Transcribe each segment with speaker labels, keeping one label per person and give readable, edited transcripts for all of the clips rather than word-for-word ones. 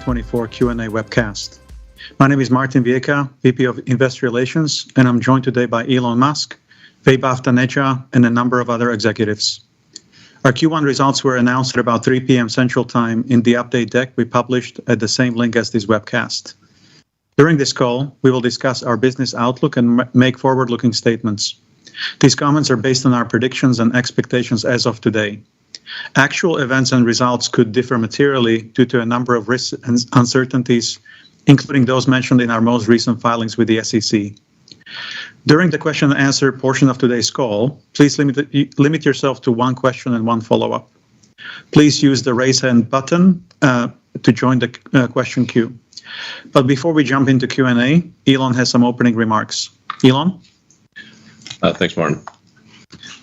Speaker 1: 2024 Q&A webcast. My name is Martin Viecha, VP of Investor Relations, and I'm joined today by Elon Musk, Vaibhav Taneja, and a number of other executives. Our Q1 results were announced at about 3 p.m. Central Time in the update deck we published at the same link as this webcast. During this call, we will discuss our business outlook and make forward-looking statements. These comments are based on our predictions and expectations as of today. Actual events and results could differ materially due to a number of risks and uncertainties, including those mentioned in our most recent filings with the SEC. During the question and answer portion of today's call, please limit yourself to one question and one follow-up. Please use the raise hand button to join the question queue. But before we jump into Q&A, Elon has some opening remarks. Elon?
Speaker 2: Thanks, Martin.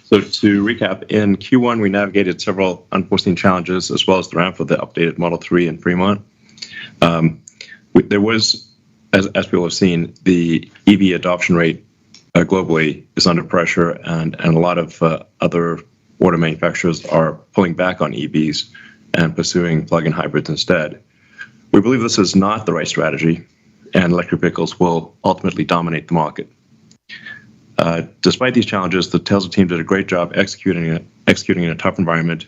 Speaker 2: So to recap, in Q1, we navigated several unforeseen challenges as well as the ramp for the updated Model 3 in Fremont. There was, as people have seen, the EV adoption rate globally is under pressure, and a lot of other auto manufacturers are pulling back on EVs and pursuing plug-in hybrids instead. We believe this is not the right strategy, and electric vehicles will ultimately dominate the market. Despite these challenges, the Tesla team did a great job executing in a tough environment,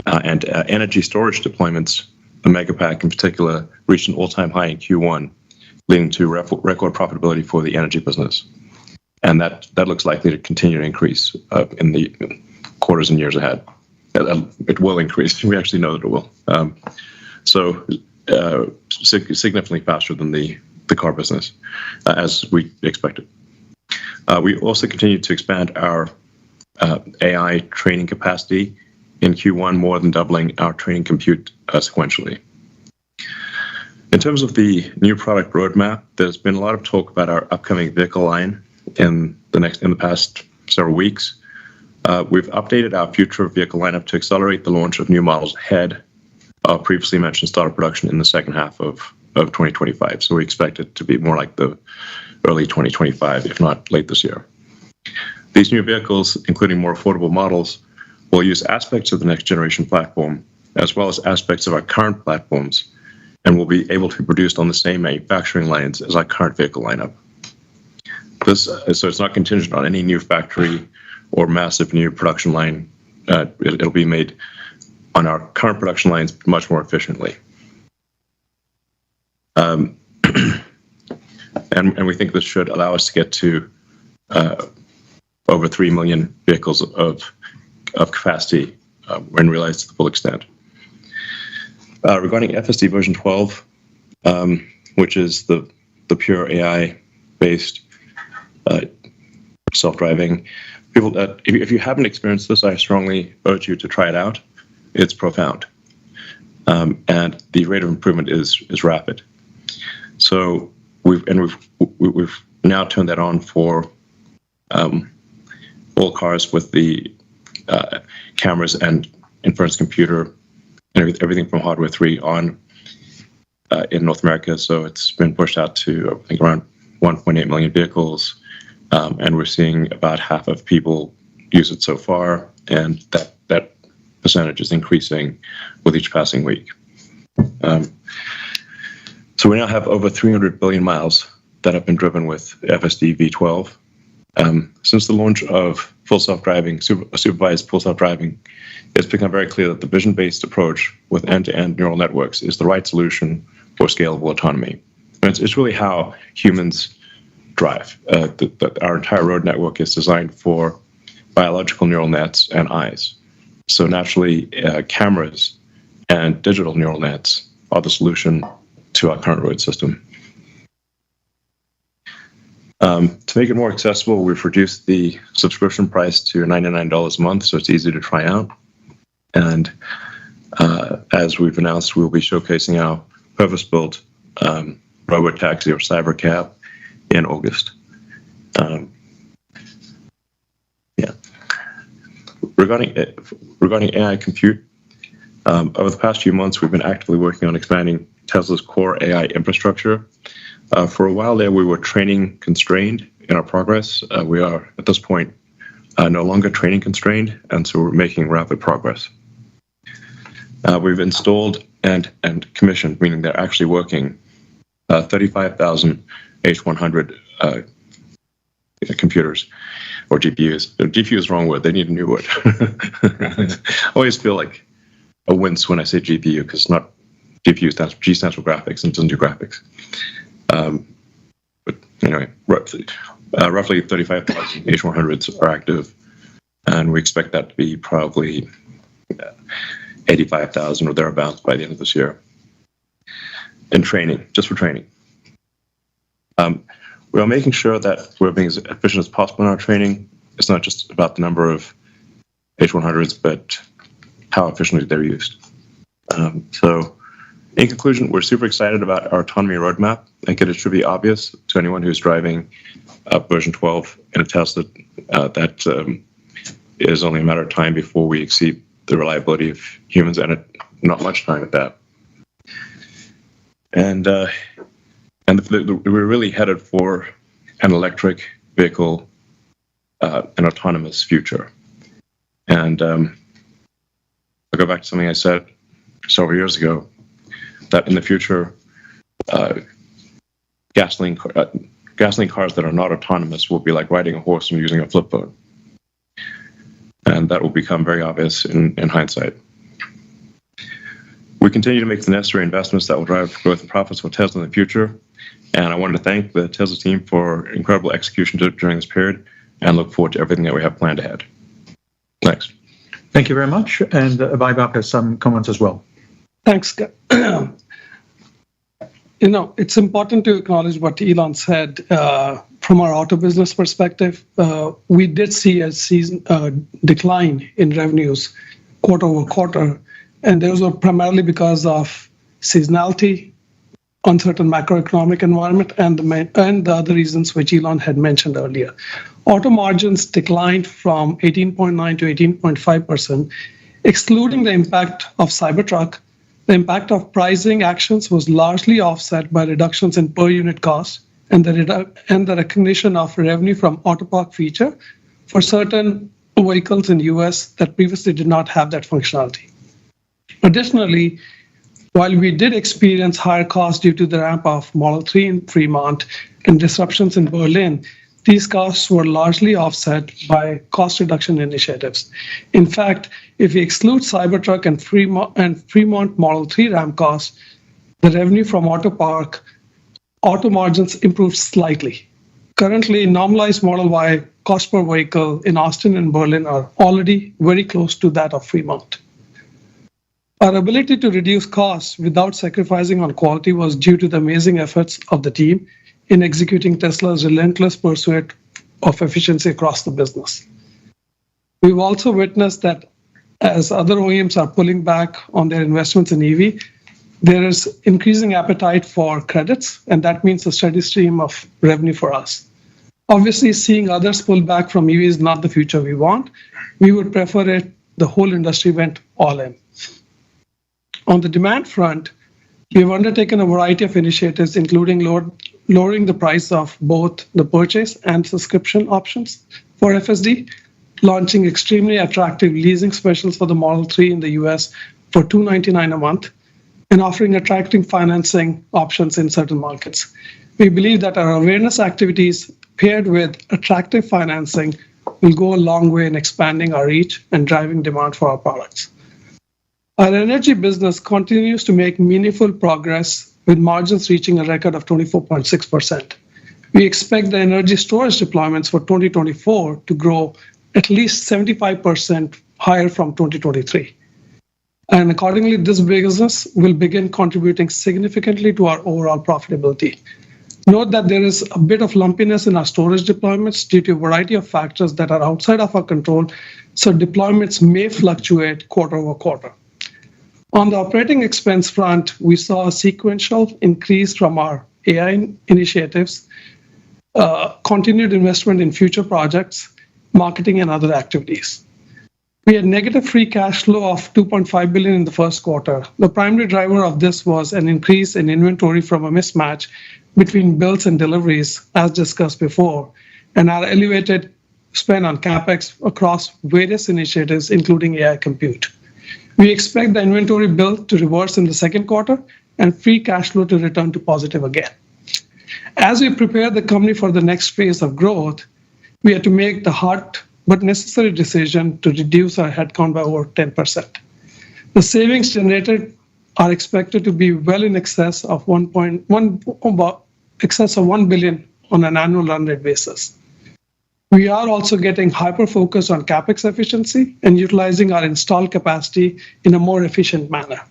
Speaker 2: and energy storage deployments, the Megapack in particular, reached an all-time high in Q1, leading to record profitability for the energy business. And that looks likely to continue to increase in the quarters and years ahead. It will increase. We actually know that it will. Significantly faster than the car business, as we expected. We also continued to expand our AI training capacity in Q1, more than doubling our training compute sequentially. In terms of the new product roadmap, there's been a lot of talk about our upcoming vehicle line in the past several weeks. We've updated our future vehicle lineup to accelerate the launch of new models ahead of previously mentioned start of production in the second half of 2025. So we expect it to be more like the early 2025, if not late this year. These new vehicles, including more affordable models, will use aspects of the next generation platform, as well as aspects of our current platforms, and will be able to be produced on the same manufacturing lines as our current vehicle lineup. So it's not contingent on any new factory or massive new production line. It'll be made on our current production lines much more efficiently. And we think this should allow us to get to over 3 million vehicles of capacity when realized to the full extent. Regarding FSD version 12, which is the pure AI-based self-driving, people that if you haven't experienced this, I strongly urge you to try it out. It's profound, and the rate of improvement is rapid. So we've now turned that on for all cars with the cameras and inference computer and everything from Hardware 3 on in North America. So it's been pushed out to, I think, around 1.8 million vehicles, and we're seeing about half of people use it so far, and that percentage is increasing with each passing week. So we now have over 300 billion miles that have been driven with FSD V12. Since the launch of full self-driving, supervised full self-driving, it's become very clear that the vision-based approach with end-to-end neural networks is the right solution for scalable autonomy. And it's really how humans drive. Our entire road network is designed for biological neural nets and eyes. So naturally, cameras and digital neural nets are the solution to our current road system. To make it more accessible, we've reduced the subscription price to $99 a month, so it's easy to try out. And as we've announced, we'll be showcasing our purpose-built robotaxi or cybercab in August. Regarding AI compute, over the past few months, we've been actively working on expanding Tesla's core AI infrastructure. For a while there, we were training constrained in our progress. We are, at this point, no longer training constrained, and so we're making rapid progress. We've installed and commissioned, meaning they're actually working 35,000 H100 computers or GPUs. GPU is the wrong word. They need a new word. I always feel like a wince when I say GPU because it's not GPU stands for G stands for graphics and doesn't do graphics. But anyway, roughly 35,000 H100s are active, and we expect that to be probably 85,000 or thereabouts by the end of this year. In training, just for training. We are making sure that we're being as efficient as possible in our training. It's not just about the number of H100s, but how efficiently they're used. So in conclusion, we're super excited about our autonomy roadmap. I think it should be obvious to anyone who's driving version 12 in a Tesla that it is only a matter of time before we exceed the reliability of humans, and not much time at that. And we're really headed for an electric vehicle, an autonomous future. And I'll go back to something I said several years ago, that in the future, gasoline cars that are not autonomous will be like riding a horse and using a flip phone. And that will become very obvious in hindsight. We continue to make the necessary investments that will drive growth and profits for Tesla in the future. And I wanted to thank the Tesla team for incredible execution during this period and look forward to everything that we have planned ahead. Thanks.
Speaker 1: Thank you very much. And Vaibhav has some comments as well.
Speaker 3: Thanks. It's important to acknowledge what Elon said. From our auto business perspective, we did see a decline in revenues quarter over quarter, and those were primarily because of seasonality, uncertain macroeconomic environment, and the other reasons which Elon had mentioned earlier. Auto margins declined from 18.9 to 18.5%, excluding the impact of Cybertruck. The impact of pricing actions was largely offset by reductions in per unit cost and the recognition of revenue from auto park feature for certain vehicles in the US that previously did not have that functionality. Additionally, while we did experience higher costs due to the ramp of Model 3 in Fremont and disruptions in Berlin, these costs were largely offset by cost reduction initiatives. In fact, if we exclude Cybertruck and Fremont Model 3 ramp costs, the revenue from auto margins improved slightly. Currently, normalized Model Y cost per vehicle in Austin and Berlin are already very close to that of Fremont. Our ability to reduce costs without sacrificing on quality was due to the amazing efforts of the team in executing Tesla's relentless pursuit of efficiency across the business. We've also witnessed that as other OEMs are pulling back on their investments in EV, there is increasing appetite for credits, and that means a steady stream of revenue for us. Obviously, seeing others pull back from EV is not the future we want. We would prefer it the whole industry went all in. On the demand front, we have undertaken a variety of initiatives, including lowering the price of both the purchase and subscription options for FSD, launching extremely attractive leasing specials for the Model 3 in the US for $299 a month, and offering attractive financing options in certain markets. We believe that our awareness activities paired with attractive financing will go a long way in expanding our reach and driving demand for our products. Our energy business continues to make meaningful progress with margins reaching a record of 24.6%. We expect the energy storage deployments for 2024 to grow at least 75% higher from 2023. And accordingly, this business will begin contributing significantly to our overall profitability. Note that there is a bit of lumpiness in our storage deployments due to a variety of factors that are outside of our control, so deployments may fluctuate quarter over quarter. On the operating expense front, we saw a sequential increase from our AI initiatives, continued investment in future projects, marketing, and other activities. We had negative free cash flow of $2.5 billion in the first quarter. The primary driver of this was an increase in inventory from a mismatch between builds and deliveries, as discussed before, and our elevated spend on CapEx across various initiatives, including AI compute. We expect the inventory build to reverse in the second quarter and free cash flow to return to positive again. As we prepare the company for the next phase of growth, we had to make the hard but necessary decision to reduce our headcount by over 10%. The savings generated are expected to be well in excess of $1 billion on an annual run rate basis. We are also getting hyper-focused on CapEx efficiency and utilizing our installed capacity in a more efficient manner.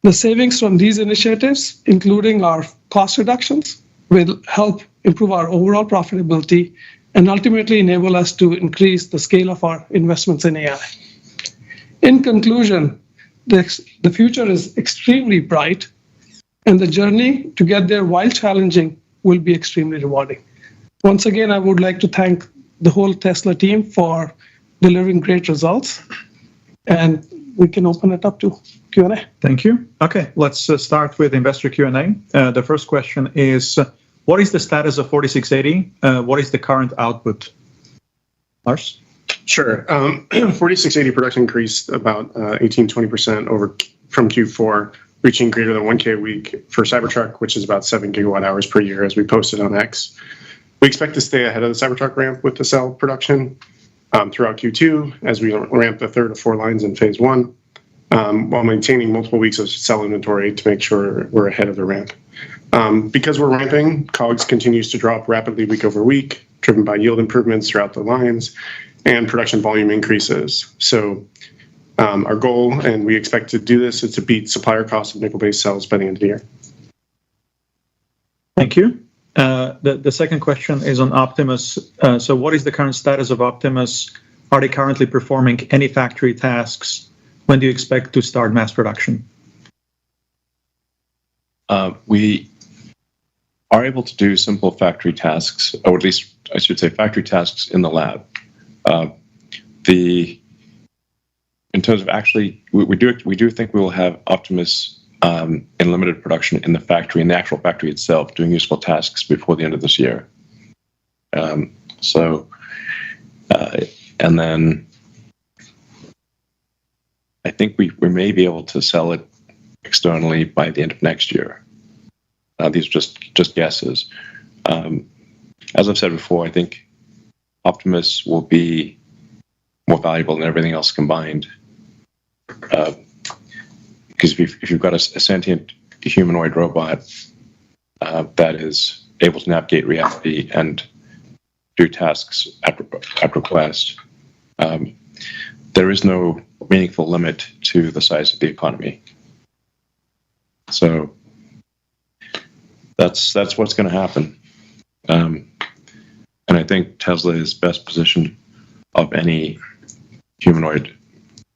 Speaker 3: The savings from these initiatives, including our cost reductions, will help improve our overall profitability and ultimately enable us to increase the scale of our investments in AI. In conclusion, the future is extremely bright, and the journey to get there, while challenging, will be extremely rewarding. Once again, I would like to thank the whole Tesla team for delivering great results, and we can open it up to Q&A.
Speaker 1: Thank you. Okay, let's start with investor Q&A. The first question is, what is the status of 4680? What is the current output? Lars?
Speaker 4: Sure. 4680 production increased about 18-20% from Q4, reaching greater than 1K a week for Cybertruck, which is about 7 gigawatt hours per year, as we posted on X. We expect to stay ahead of the Cybertruck ramp with the cell production throughout Q2 as we ramp the third of 4 lines in phase 1, while maintaining multiple weeks of cell inventory to make sure we're ahead of the ramp. Because we're ramping, COGS continues to drop rapidly week over week, driven by yield improvements throughout the lines and production volume increases. So our goal, and we expect to do this, is to beat supplier costs of nickel-based cells by the end of the year.
Speaker 1: Thank you. The second question is on Optimus. So what is the current status of Optimus? Are they currently performing any factory tasks? When do you expect to start mass production?
Speaker 2: We are able to do simple factory tasks, or at least I should say factory tasks in the lab. In terms of actually, we do think we will have Optimus in limited production in the factory, in the actual factory itself, doing useful tasks before the end of this year. And then I think we may be able to sell it externally by the end of next year. These are just guesses. As I've said before, I think Optimus will be more valuable than everything else combined. Because if you've got a sentient humanoid robot that is able to navigate reality and do tasks at request, there is no meaningful limit to the size of the economy. So that's what's going to happen. And I think Tesla is best positioned of any humanoid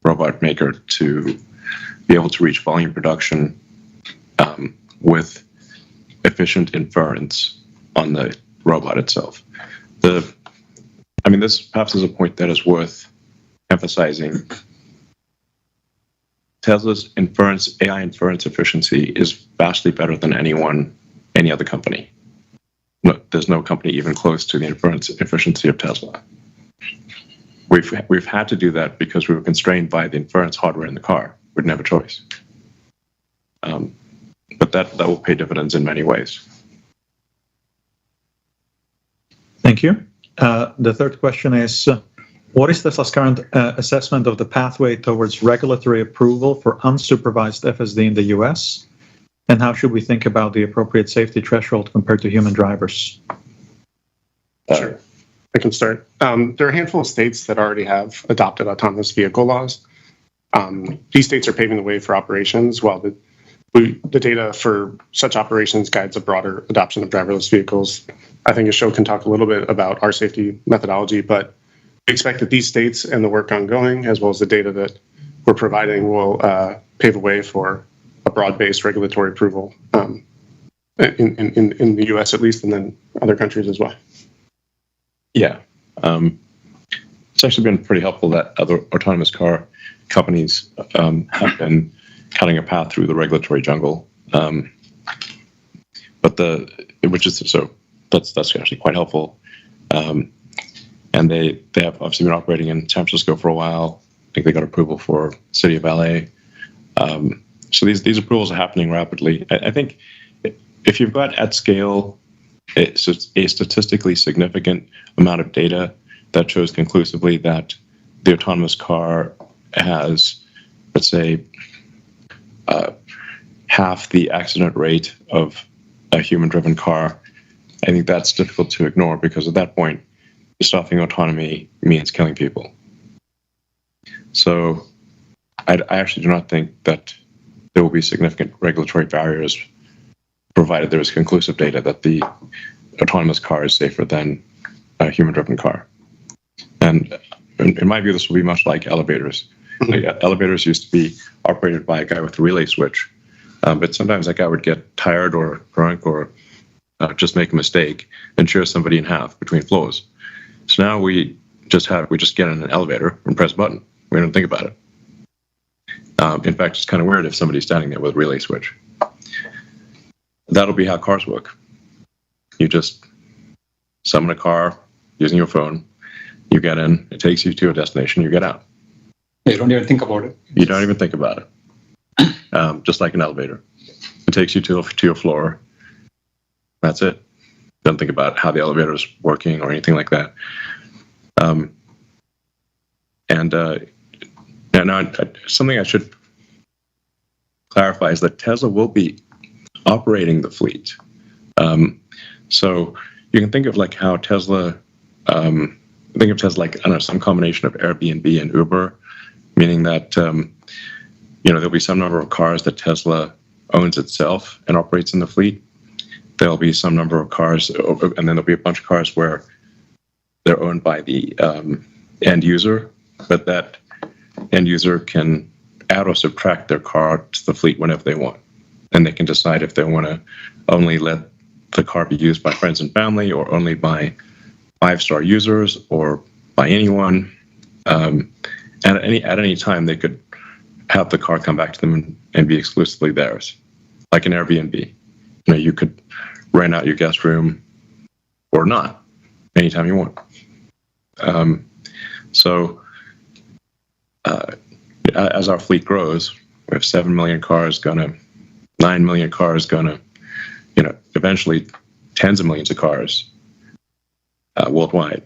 Speaker 2: robot maker to be able to reach volume production with efficient inference on the robot itself. This perhaps is a point that is worth emphasizing. Tesla's AI inference efficiency is vastly better than any other company. No, there's no company even close to the inference efficiency of Tesla. We've had to do that because we were constrained by the inference hardware in the car. We didn't have a choice. But that will pay dividends in many ways.
Speaker 1: Thank you. The third question is, what is Tesla's current assessment of the pathway towards regulatory approval for unsupervised FSD in the US? And how should we think about the appropriate safety threshold compared to human drivers?
Speaker 4: Sure. I can start. There are a handful of states that already have adopted autonomous vehicle laws. These states are paving the way for operations, while the data for such operations guides a broader adoption of driverless vehicles. I think Ashok can talk a little bit about our safety methodology, but we expect that these states and the work ongoing, as well as the data that we're providing, will pave the way for a broad-based regulatory approval in the US at least, and then other countries as well.
Speaker 2: Yeah. It's actually been pretty helpful that other autonomous car companies have been cutting a path through the regulatory jungle. That's actually quite helpful. And they have obviously been operating in San Francisco for a while. think they got approval for City of LA. So these approvals are happening rapidly. I think if you've got at scale a statistically significant amount of data that shows conclusively that the autonomous car has, let's say, half the accident rate of a human-driven car, I think that's difficult to ignore, because at that point, stopping autonomy means killing people. So I actually do not think that there will be significant regulatory barriers, provided there is conclusive data that the autonomous car is safer than a human-driven car. And in my view, this will be much like elevators. Like, elevators used to be operated by a guy with a relay switch, but sometimes that guy would get tired or drunk or just make a mistake and shear somebody in half between floors. So now we just get in an elevator and press a button. We don't think about it. In fact, it's kind of weird if somebody's standing there with a relay switch. That'll be how cars work. You just summon a car using your phone. You get in, it takes you to a destination, you get out.
Speaker 5: You don't even think about it.
Speaker 2: You don't even think about it. Just like an elevator. It takes you to your floor. That's it. Don't think about how the elevator is working or anything like that. Now, something I should clarify is that Tesla will be operating the fleet. So you can think of like how Tesla, think of Tesla like, I don't know, some combination of Airbnb and Uber, meaning that, there'll be some number of cars that Tesla owns itself and operates in the fleet. There'll be some number of cars, and then there'll be a bunch of cars where they're owned by the end user, but that end user can add or subtract their car to the fleet whenever they want. And they can decide if they want to only let the car be used by friends and family, or only by 5-star users, or by anyone. And at any time, they could have the car come back to them and be exclusively theirs, like an Airbnb. You could rent out your guest room or not anytime you want. As our fleet grows, we have 7 million cars, 9 million cars, eventually tens of millions of cars worldwide.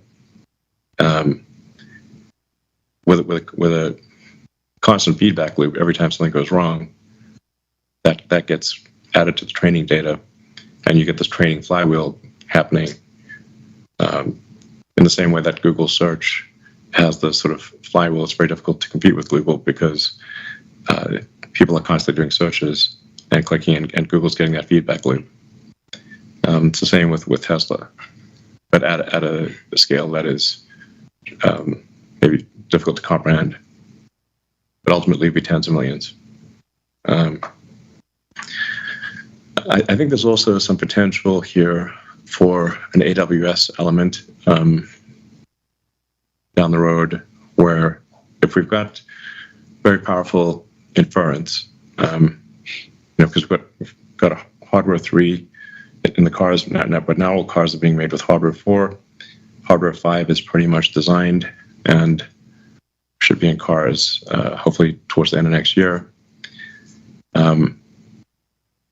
Speaker 2: With a constant feedback loop, every time something goes wrong, that gets added to the training data, and you get this training flywheel happening in the same way that Google search has the sort of flywheel. It's very difficult to compete with Google because people are constantly doing searches and clicking, and Google's getting that feedback loop. It's the same with Tesla, but at a scale that is maybe difficult to comprehend, but ultimately it'll be tens of millions. I think there's also some potential here for an AWS element down the road, where if we've got very powerful inference, because we've got a hardware 3 in the cars, but now all cars are being made with hardware 4. Hardware 5 is pretty much designed and should be in cars hopefully towards the end of next year.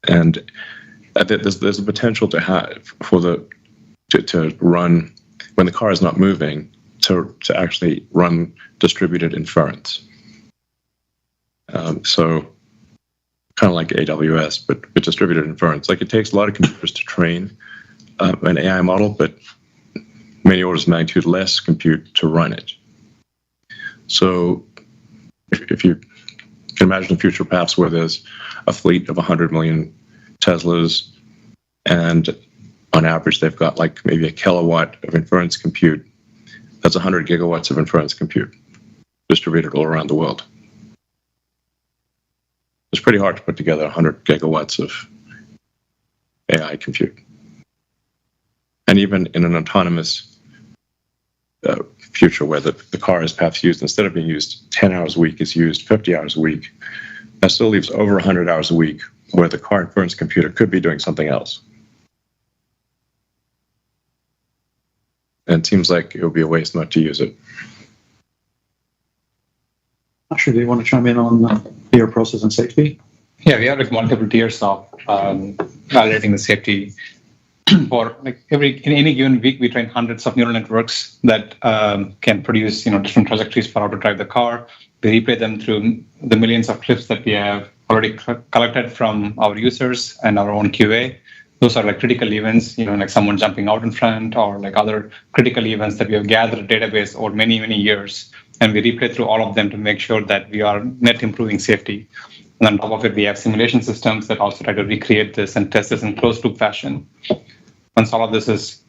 Speaker 2: And there's a potential to have to run, when the car is not moving, to actually run distributed inference. So kind of like AWS, but distributed inference. Like, it takes a lot of computers to train an AI model, but many orders of magnitude less compute to run it. So if you can imagine a future perhaps where there's a fleet of 100 million Teslas, and on average they've got like maybe a kilowatt of inference compute, that's 100 gigawatts of inference compute distributed all around the world. It's pretty hard to put together 100 gigawatts of AI compute. And even in an autonomous future where the car is perhaps used, instead of being used 10 hours a week, is used 50 hours a week, that still leaves over 100 hours a week where the car inference computer could be doing something else. And it seems like it would be a waste not to use it.
Speaker 1: Ashley, do you want to chime in on peer process and safety?
Speaker 5: Yeah, we have like multiple tiers of validating the safety. For like in any given week, we train hundreds of neural networks that can produce different trajectories for how to drive the car. We replay them through the millions of clips that we have already collected from our users and our own QA. Those are like critical events, like someone jumping out in front, or like other critical events that we have gathered a database over many, many years. And we replay through all of them to make sure that we are net improving safety. And on top of it, we have simulation systems that also try to recreate this and test this in closed loop fashion. Once all of this is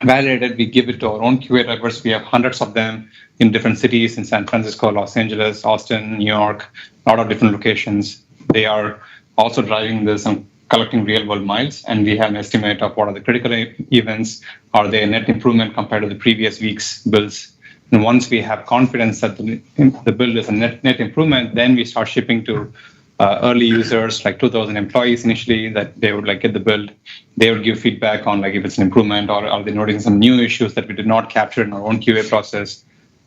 Speaker 5: validated, we give it to our own QA drivers. We have hundreds of them in different cities, in San Francisco, Los Angeles, Austin, New York, a lot of different locations. They are also driving this and collecting real-world miles, and we have an estimate of what are the critical events, are they a net improvement compared to the previous week's builds. And once we have confidence that the build is a net improvement, then we start shipping to early users, like 2,000 employees initially, that they would like get the build. They would give feedback on like if it's an improvement, or are they noticing some new issues that we did not capture in our own QA process.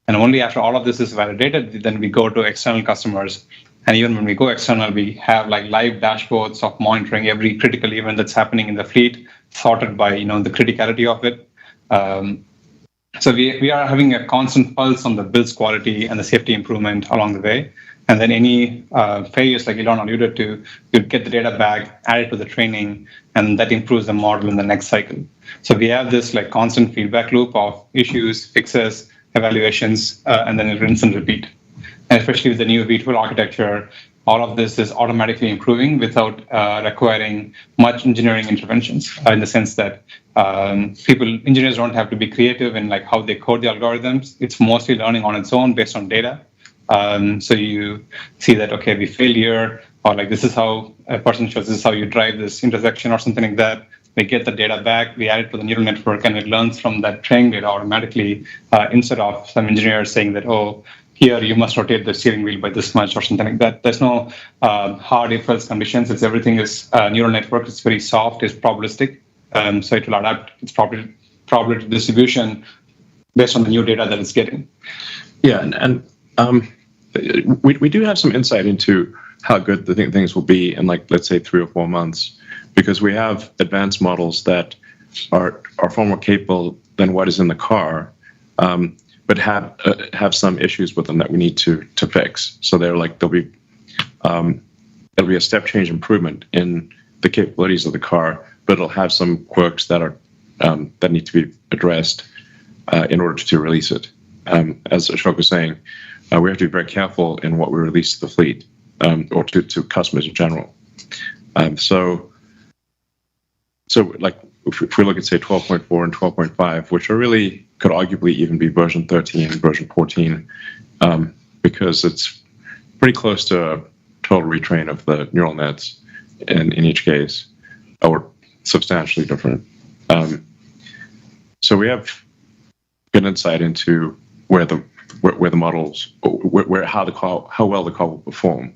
Speaker 5: And only after all of this is validated, then we go to external customers. And even when we go external, we have like live dashboards of monitoring every critical event that's happening in the fleet, sorted by the criticality of it. So we are having a constant pulse on the build's quality and the safety improvement along the way. And then any failures, like Elon alluded to, you'll get the data back, add it to the training, and that improves the model in the next cycle. So we have this like constant feedback loop of issues, fixes, evaluations, and then it rinse and repeat. And especially with the new V12 architecture, all of this is automatically improving without requiring much engineering interventions, in the sense that engineers don't have to be creative in like how they code the algorithms. It's mostly learning on its own based on data. So you see that, okay, we failed here, or like this is how a person shows, this is how you drive this intersection or something like that. We get the data back, we add it to the neural network, and it learns from that training data automatically, instead of some engineers saying that, oh, here you must rotate the steering wheel by this much or something like that. There's no hard if-else conditions. It's everything is neural network. It's very soft. It's probabilistic. So it will adapt its probability distribution based on the new data that it's getting.
Speaker 2: Yeah, and we do have some insight into how good the things will be in, like, let's say 3 or 4 months, because we have advanced models that are far more capable than what is in the car, but have some issues with them that we need to fix. So there'll be a step change improvement in the capabilities of the car, but it'll have some quirks that are that need to be addressed in order to release it. As Ashok was saying, we have to be very careful in what we release to the fleet, or to customers in general. So like if we look at, say, 12.4 and 12.5, which are really could arguably even be version 13 and version 14, because it's pretty close to a total retrain of the neural nets in each case, or substantially different. So we have good insight into where the models, how well the car will perform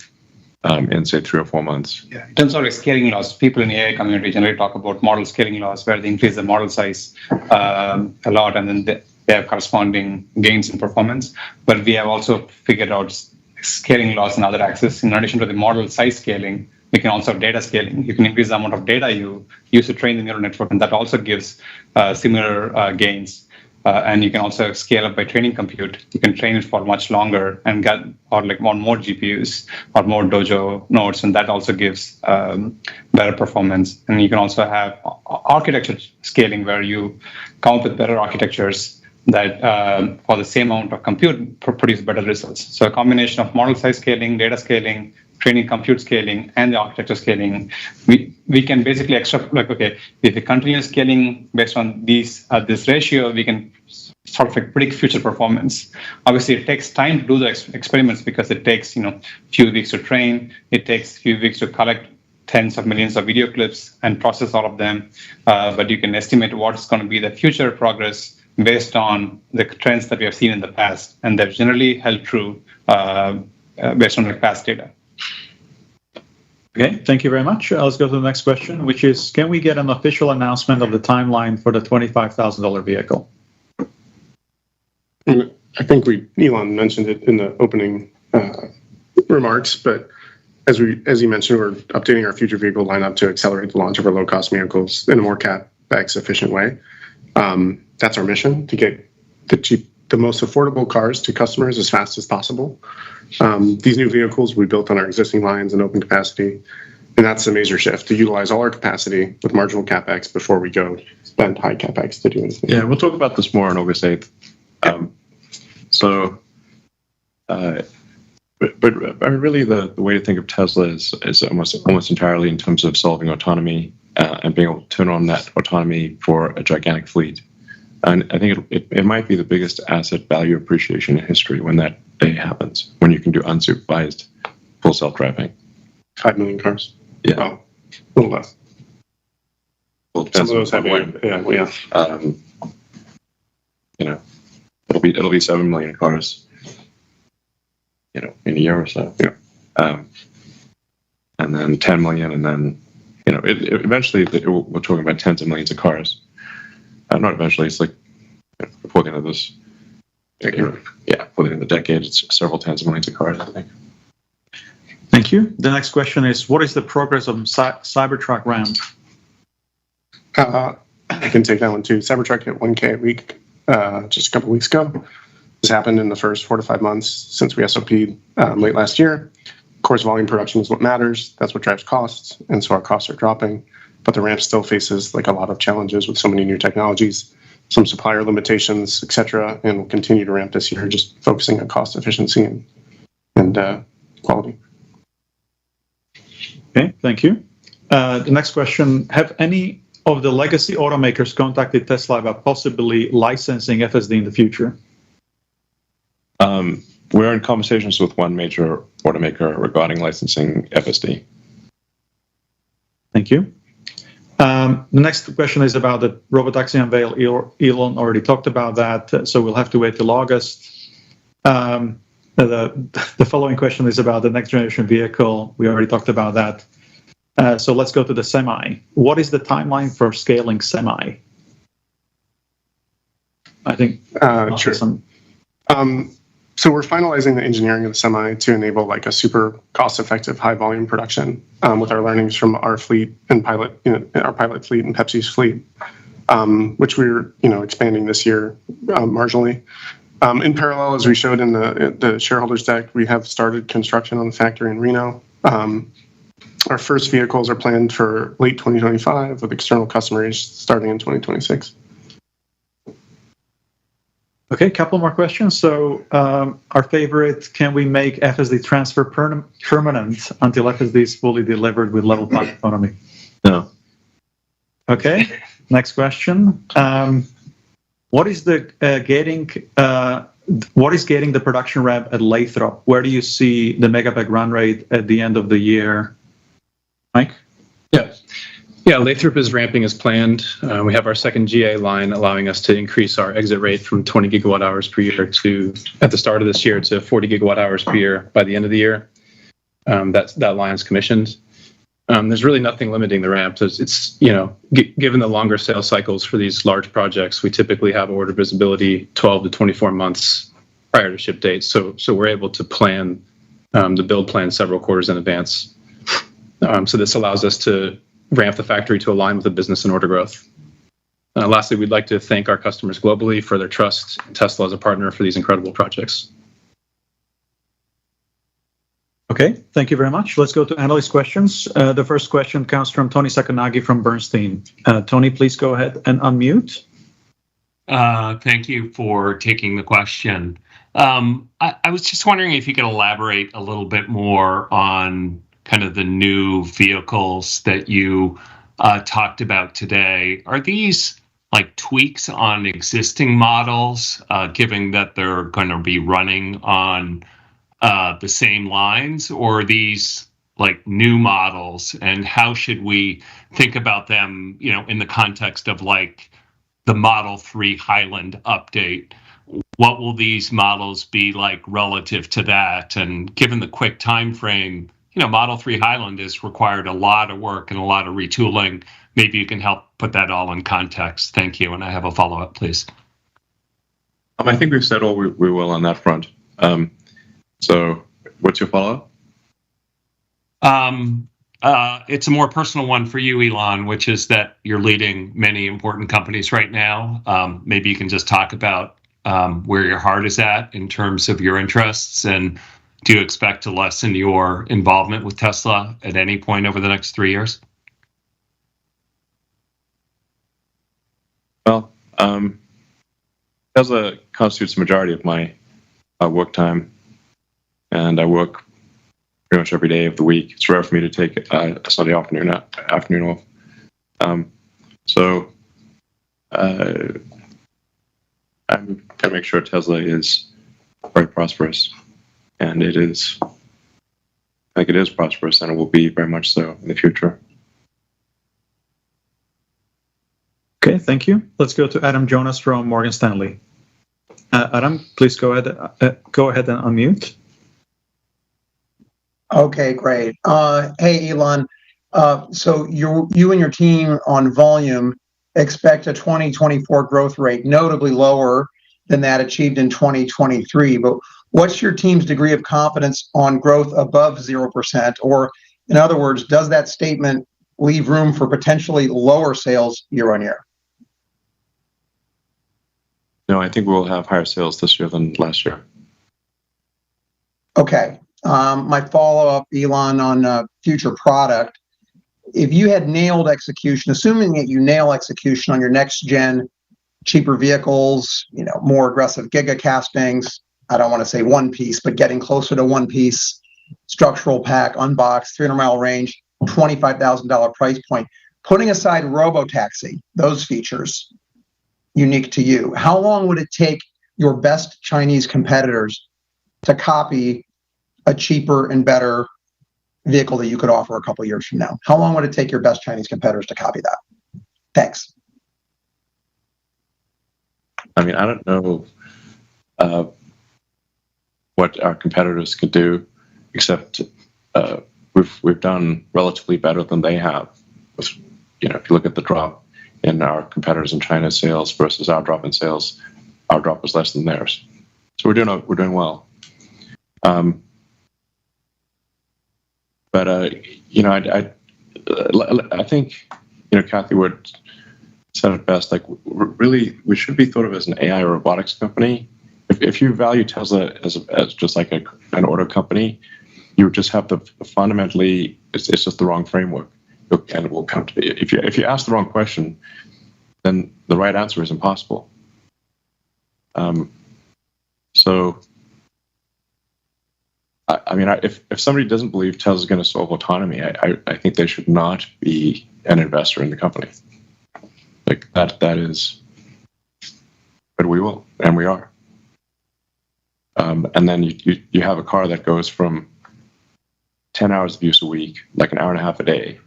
Speaker 2: in, say, 3 or 4 months.
Speaker 5: Yeah. In terms of like scaling laws, people in the AI community generally talk about model scaling laws, where they increase the model size a lot, and then they have corresponding gains in performance. But we have also figured out scaling laws in other axes. In addition to the model size scaling, we can also have data scaling. You can increase the amount of data you use to train the neural network, and that also gives similar gains. And you can also scale up by training compute. You can train it for much longer and get on more GPUs or more Dojo nodes, and that also gives better performance. And you can also have architecture scaling, where you come up with better architectures that for the same amount of compute produce better results. So a combination of model size scaling, data scaling, training compute scaling, and the architecture scaling, we can basically if we continue scaling based on this ratio, we can sort of predict future performance. Obviously, it takes time to do the experiments, because it takes few weeks to train. It takes few weeks to collect tens of millions of video clips and process all of them. But you can estimate what's going to be the future progress based on the trends that we have seen in the past, and they've generally held true based on the past data.
Speaker 1: Okay, thank you very much. Let's go to the next question, which is, can we get an official announcement of the timeline for the $25,000 vehicle?
Speaker 4: I think Elon mentioned it in the opening remarks, but as you mentioned, we're updating our future vehicle lineup to accelerate the launch of our low-cost vehicles in a more CapEx efficient way. That's our mission, to get the most affordable cars to customers as fast as possible. These new vehicles we built on our existing lines and open capacity, and that's a major shift, to utilize all our capacity with marginal CapEx before we go spend high CapEx to do anything.
Speaker 2: Yeah, we'll talk about this more on August 8th. But really the way to think of Tesla is almost entirely in terms of solving autonomy and being able to turn on that autonomy for a gigantic fleet. And I think it might be the biggest asset value appreciation in history when that day happens, when you can do unsupervised full self-driving.
Speaker 4: 5 million cars.
Speaker 2: Yeah.
Speaker 4: Oh, a little less.
Speaker 2: Well,
Speaker 4: Some of those have, yeah.
Speaker 2: It'll be 7 million cars, in a year or so.
Speaker 4: Yeah.
Speaker 2: And then 10 million, and then, eventually we're talking about tens of millions of cars. Not eventually, it's like before the end of this, before the end of the decade, it's several tens of millions of cars, I think.
Speaker 1: Thank you. The next question is, what is the progress of Cybertruck ramp?
Speaker 4: I can take that one too. Cybertruck hit 1K a week just a couple weeks ago. This happened in the first 4 to 5 months since we SOP'd late last year. Of course, volume production is what matters. That's what drives costs, and so our costs are dropping. But the ramp still faces a lot of challenges with so many new technologies, some supplier limitations, et cetera, and we'll continue to ramp this year, just focusing on cost efficiency and quality.
Speaker 1: Okay, thank you. The next question, have any of the legacy automakers contacted Tesla about possibly licensing FSD in the future?
Speaker 2: We're in conversations with one major automaker regarding licensing FSD.
Speaker 1: Thank you. The next question is about the robotaxi unveil. Elon already talked about that, so we'll have to wait till August. The following question is about the next generation vehicle. We already talked about that. So let's go to the Semi. What is the timeline for scaling Semi? I think
Speaker 4: sure. So we're finalizing the engineering of the Semi to enable a super cost-effective, high-volume production with our learnings from our fleet and our pilot fleet and Pepsi's fleet, which we're expanding this year marginally. In parallel, as we showed in the shareholders deck, we have started construction on the factory in Reno. Our first vehicles are planned for late 2025 with external customers starting in 2026.
Speaker 1: Okay, couple more questions. So our favorite, can we make FSD transfer permanent until FSD is fully delivered with level 5 autonomy?
Speaker 2: No.
Speaker 1: Okay, next question. What is gating the production ramp at Lathrop? Where do you see the megapack run rate at the end of the year? Mike?
Speaker 6: Yeah, Lathrop is ramping as planned. We have our second GA line allowing us to increase our exit rate from 20 gigawatt hours per year to, at the start of this year, to 40 gigawatt hours per year by the end of the year. That line is commissioned. There's really nothing limiting the ramp. It's given the longer sales cycles for these large projects, we typically have order visibility 12 to 24 months prior to ship dates. So we're able to plan the build plan several quarters in advance. So this allows us to ramp the factory to align with the business and order growth. Lastly, we'd like to thank our customers globally for their trust in Tesla as a partner for these incredible projects.
Speaker 1: Okay, thank you very much. Let's go to analyst questions. The first question comes from Tony Sacconaghi from Bernstein. Tony, please go ahead and unmute.
Speaker 7: Thank you for taking the question. I was just wondering if you could elaborate a little bit more on kind of the new vehicles that you talked about today. Are these tweaks on existing models, given that they're going to be running on the same lines, or are these new models, and how should we think about them, in the context of the Model 3 Highland update? What will these models be like relative to that? And given the quick time frame, Model 3 Highland has required a lot of work and a lot of retooling. Maybe you can help put that all in context. Thank you. And I have a follow-up, please.
Speaker 2: I think we've said all we will on that front. So what's your follow-up?
Speaker 7: It's a more personal one for you, Elon, which is that you're leading many important companies right now. Maybe you can just talk about where your heart is at in terms of your interests, and do you expect to lessen your involvement with Tesla at any point over the next 3 years?
Speaker 2: Well, Tesla constitutes the majority of my work time, and I work pretty much every day of the week. It's rare for me to take a Sunday afternoon off. So I'm gonna make sure Tesla is very prosperous, and it is. I think it is prosperous, and it will be very much so in the future.
Speaker 1: Okay, thank you. Let's go to Adam Jonas from Morgan Stanley. Adam, please go ahead and unmute.
Speaker 8: Okay, great. Hey, Elon. So you and your team on volume expect a 2024 growth rate notably lower than that achieved in 2023. But what's your team's degree of confidence on growth above 0%? Or in other words, does that statement leave room for potentially lower sales year on year?
Speaker 2: No, I think we'll have higher sales this year than last year.
Speaker 8: Okay. My follow-up, Elon, on future product. If you had nailed execution, assuming that you nail execution on your next gen, cheaper vehicles, more aggressive gigacastings, I don't want to say one piece, but getting closer to one piece, structural pack, unboxed, 300-mile range, $25,000 price point, putting aside robotaxi, those features unique to you, how long would it take your best Chinese competitors to copy a cheaper and better vehicle that you could offer a couple of years from now? How long would it take your best Chinese competitors to copy that? Thanks.
Speaker 2: I mean, I don't know what our competitors could do, except we've done relatively better than they have. If you look at the drop in our competitors in China sales versus our drop in sales, our drop was less than theirs. So we're doing well. But I think Kathy Wood said it best. Like, really, we should be thought of as an AI or robotics company. If you value Tesla as just like an auto company, you would just have to fundamentally. It's just the wrong framework, and it will come to be. If you ask the wrong question, then the right answer is impossible. So. I mean, if somebody doesn't believe Tesla's going to solve autonomy, I think they should not be an investor in the company. Like that is, but we will, and we are. And then you have a car that goes from 10 hours of use a week, like an hour and a half a day,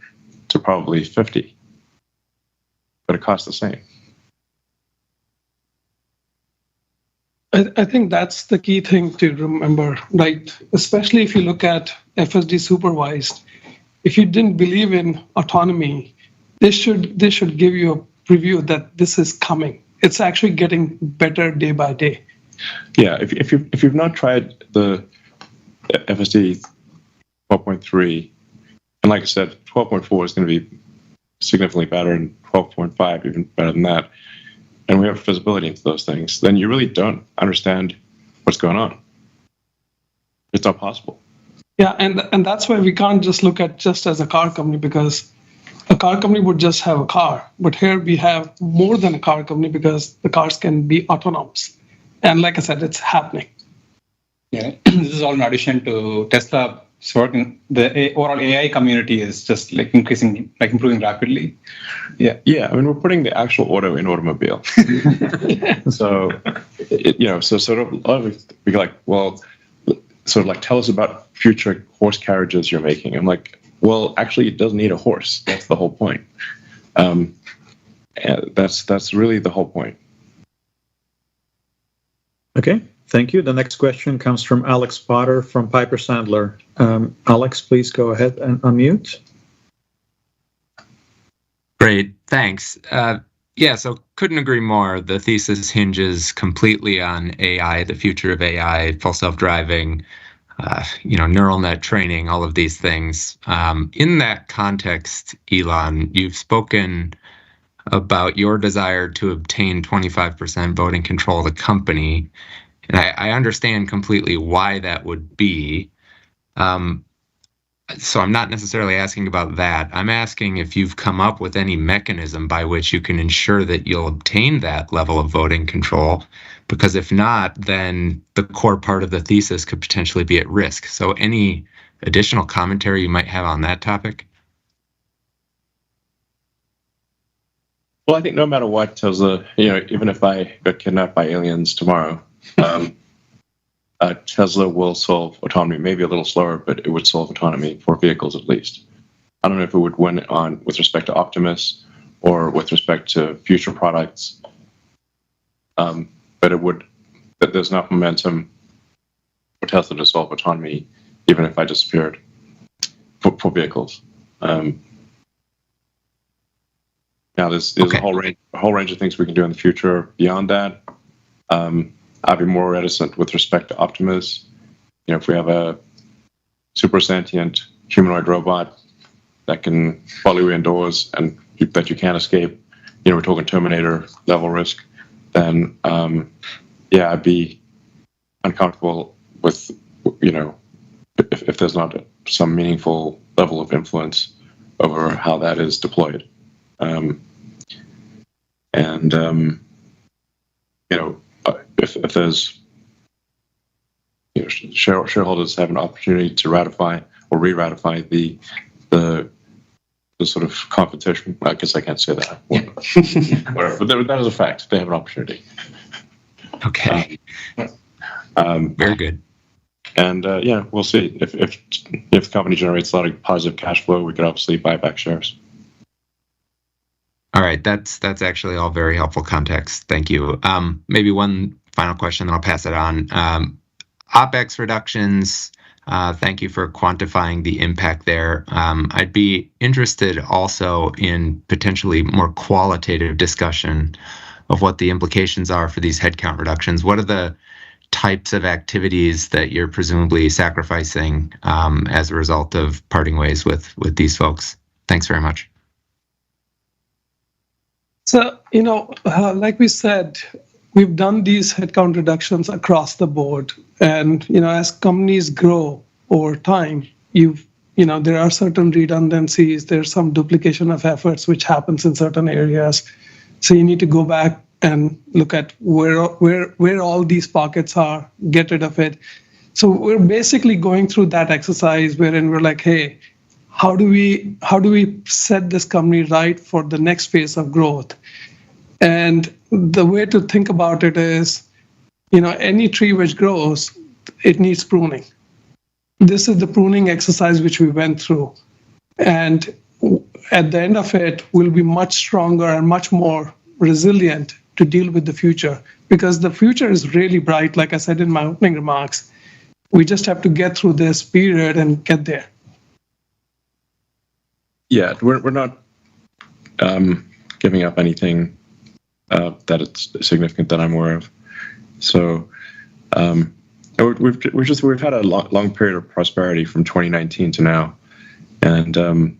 Speaker 2: to probably 50, but it costs the same.
Speaker 3: I think that's the key thing to remember, right? Especially if you look at FSD supervised. If you didn't believe in autonomy, they should give you a preview that this is coming. It's actually getting better day by day.
Speaker 2: Yeah, if you've not tried the FSD 12.3, and like I said, 12.4 is going to be significantly better, and 12.5 even better than that, and we have visibility into those things, then you really don't understand what's going on. It's not possible.
Speaker 3: Yeah, and that's why we can't just look at just as a car company, because a car company would just have a car. But here we have more than a car company, because the cars can be autonomous. And like I said, it's happening.
Speaker 5: Yeah, this is all in addition to Tesla working. The overall AI community is just like improving rapidly. Yeah.
Speaker 2: Yeah, I mean, we're putting the actual auto in automobile. So, so sort of a lot of it, we like, well, sort of like, tell us about future horse carriages you're making. I'm like, well, actually, it doesn't need a horse. That's the whole point. And that's really the whole point.
Speaker 1: Okay, thank you. The next question comes from Alex Potter from Piper Sandler. Alex, please go ahead and unmute.
Speaker 9: Great, thanks. Yeah, so couldn't agree more. The thesis hinges completely on AI, the future of AI, full self-driving, neural net training, all of these things. In that context, Elon, you've spoken about your desire to obtain 25% voting control of the company, and I understand completely why that would be. So I'm not necessarily asking about that. I'm asking if you've come up with any mechanism by which you can ensure that you'll obtain that level of voting control, because if not, then the core part of the thesis could potentially be at risk. So any additional commentary you might have on that topic?
Speaker 2: Well, I think no matter what, Tesla, even if I got kidnapped by aliens tomorrow, Tesla will solve autonomy, maybe a little slower, but it would solve autonomy for vehicles at least. I don't know if it would win on with respect to Optimus or with respect to future products, but it would. But there's enough momentum for Tesla to solve autonomy, even if I disappeared for vehicles. Now there's
Speaker 9: Okay.
Speaker 2: a whole range of things we can do in the future beyond that. I'd be more reticent with respect to Optimus. If we have a super sentient humanoid robot that can follow you indoors and that you can't escape, we're talking Terminator level risk, then I'd be uncomfortable with, if there's not some meaningful level of influence over how that is deployed. If there's shareholders have an opportunity to ratify or re-ratify the sort of competition, I guess I can't say that. Whatever, but that is a fact. They have an opportunity.
Speaker 9: Okay. Very good.
Speaker 2: And we'll see if the company generates a lot of positive cash flow, we could obviously buy back shares.
Speaker 9: All right, that's actually all very helpful context. Thank you. Maybe one final question, then I'll pass it on. OpEx reductions. Thank you for quantifying the impact there. I'd be interested also in potentially more qualitative discussion of what the implications are for these headcount reductions. What are the types of activities that you're presumably sacrificing as a result of parting ways with these folks? Thanks very much.
Speaker 3: So, like we said, we've done these headcount reductions across the board. And, as companies grow over time, there are certain redundancies, there's some duplication of efforts which happens in certain areas. So you need to go back and look at where all these pockets are, get rid of it. So we're basically going through that exercise wherein we're like, hey, how do we set this company right for the next phase of growth? And the way to think about it is, any tree which grows, it needs pruning. This is the pruning exercise which we went through. And at the end of it, we'll be much stronger and much more resilient to deal with the future, because the future is really bright. Like I said in my opening remarks, we just have to get through this period and get there.
Speaker 2: Yeah, we're not giving up anything that it's significant that I'm aware of. So we've had a long period of prosperity from 2019 to now, and so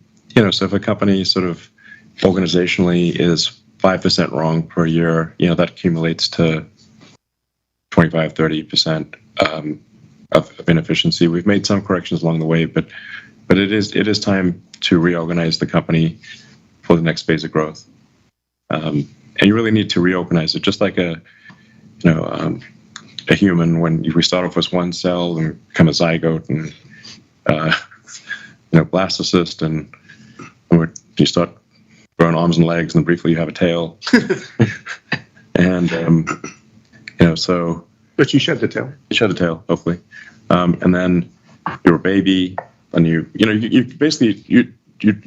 Speaker 2: if a company sort of organizationally is 5% wrong per year, that accumulates to 25-30% of inefficiency. We've made some corrections along the way, but it is time to reorganize the company for the next phase of growth. And you really need to reorganize it, just like a human. When we start off with one cell and become a zygote and blastocyst, and you start growing arms and legs, and briefly you have a tail. And so.
Speaker 4: But you shed the tail.
Speaker 2: You shed the tail, hopefully, and then you're a baby. And you basically you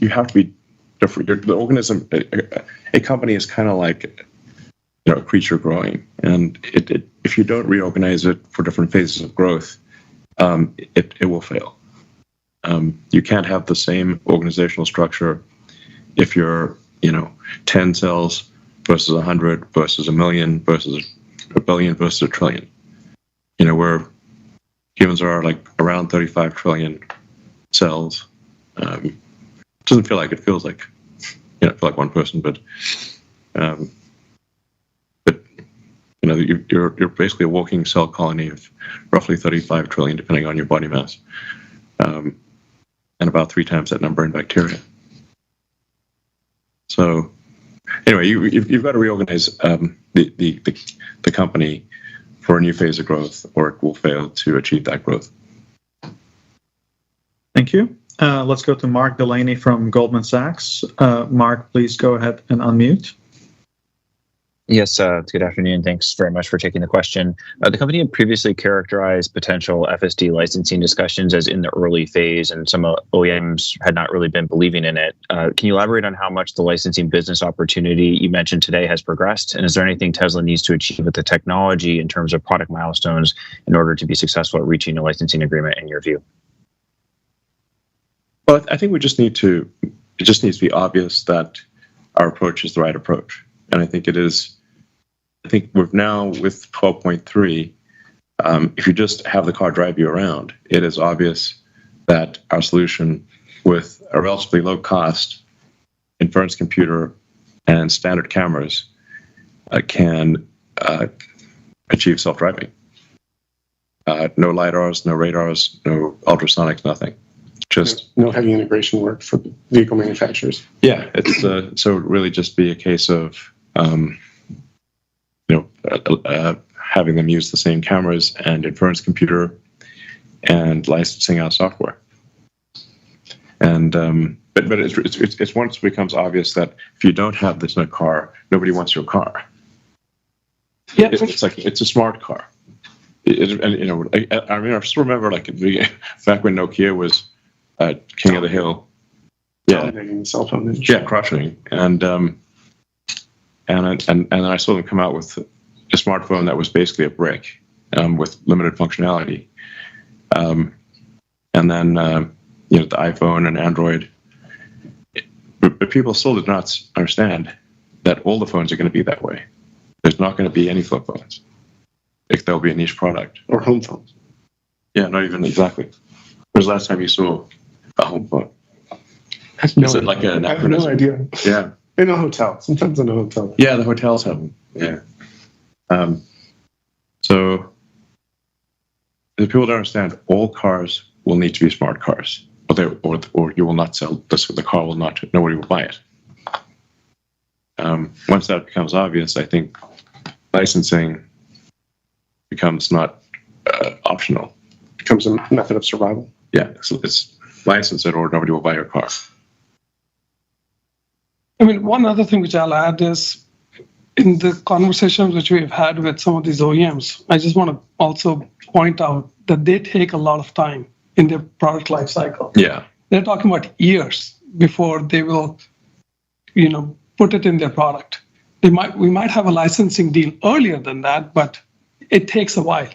Speaker 2: have to be different. The organism, a company is kind of like a creature growing, and if you don't reorganize it for different phases of growth, it will fail. You can't have the same organizational structure if you're 10 cells versus 100 versus a million versus a billion versus a trillion. Where humans are like around 35 trillion cells. It doesn't feel like it feels like, feel like one person, but you're basically a walking cell colony of roughly 35 trillion, depending on your body mass, and about 3 times that number in bacteria. So, anyway, you've got to reorganize the company for a new phase of growth, or it will fail to achieve that growth.
Speaker 1: Thank you. Let's go to Mark Delaney from Goldman Sachs. Mark, please go ahead and unmute.
Speaker 10: Yes, good afternoon. Thanks very much for taking the question. The company had previously characterized potential FSD licensing discussions as in the early phase, and some OEMs had not really been believing in it. Can you elaborate on how much the licensing business opportunity you mentioned today has progressed? And is there anything Tesla needs to achieve with the technology in terms of product milestones in order to be successful at reaching a licensing agreement, in your view?
Speaker 2: Well, I think it just needs to be obvious that our approach is the right approach. And I think it is. I think we're now with 12.3. If you just have the car drive you around, it is obvious that our solution, with a relatively low cost inference computer and standard cameras, can achieve self-driving. No LiDARs, no radars, no ultrasonics, nothing. Just
Speaker 4: no heavy integration work for the vehicle manufacturers.
Speaker 2: Yeah, it's so it would really just be a case of having them use the same cameras and inference computer and licensing out software. And but it's once it becomes obvious that if you don't have this in a car, nobody wants your car.
Speaker 3: Yeah,
Speaker 2: it's like it's a smart car. I still remember back when Nokia was king of the hill.
Speaker 4: Dominating the cell phone industry.
Speaker 2: Yeah, crushing. And then I saw them come out with a smartphone that was basically a brick with limited functionality. And then the iPhone and Android. But people still did not understand that all the phones are going to be that way. There's not going to be any flip phones. There'll be a niche product.
Speaker 4: Or home phones.
Speaker 2: Yeah, not even exactly. When was the last time you saw a home phone?
Speaker 4: Is
Speaker 2: it like an
Speaker 4: I have no idea.
Speaker 2: Yeah.
Speaker 4: In a hotel. Sometimes in a hotel.
Speaker 2: Yeah, the hotels have them. Yeah. So the people don't understand all cars will need to be smart cars, or you will not sell this. The car will not. Nobody will buy it. Once that becomes obvious, I think licensing becomes not optional.
Speaker 4: Becomes a method of survival.
Speaker 2: Yeah, so it's license it, or nobody will buy your car.
Speaker 3: I mean, one other thing which I'll add is, in the conversations which we've had with some of these OEMs, I just want to also point out that they take a lot of time in their product life cycle.
Speaker 2: Yeah.
Speaker 3: They're talking about years before they will, put it in their product. We might have a licensing deal earlier than that, but it takes a while.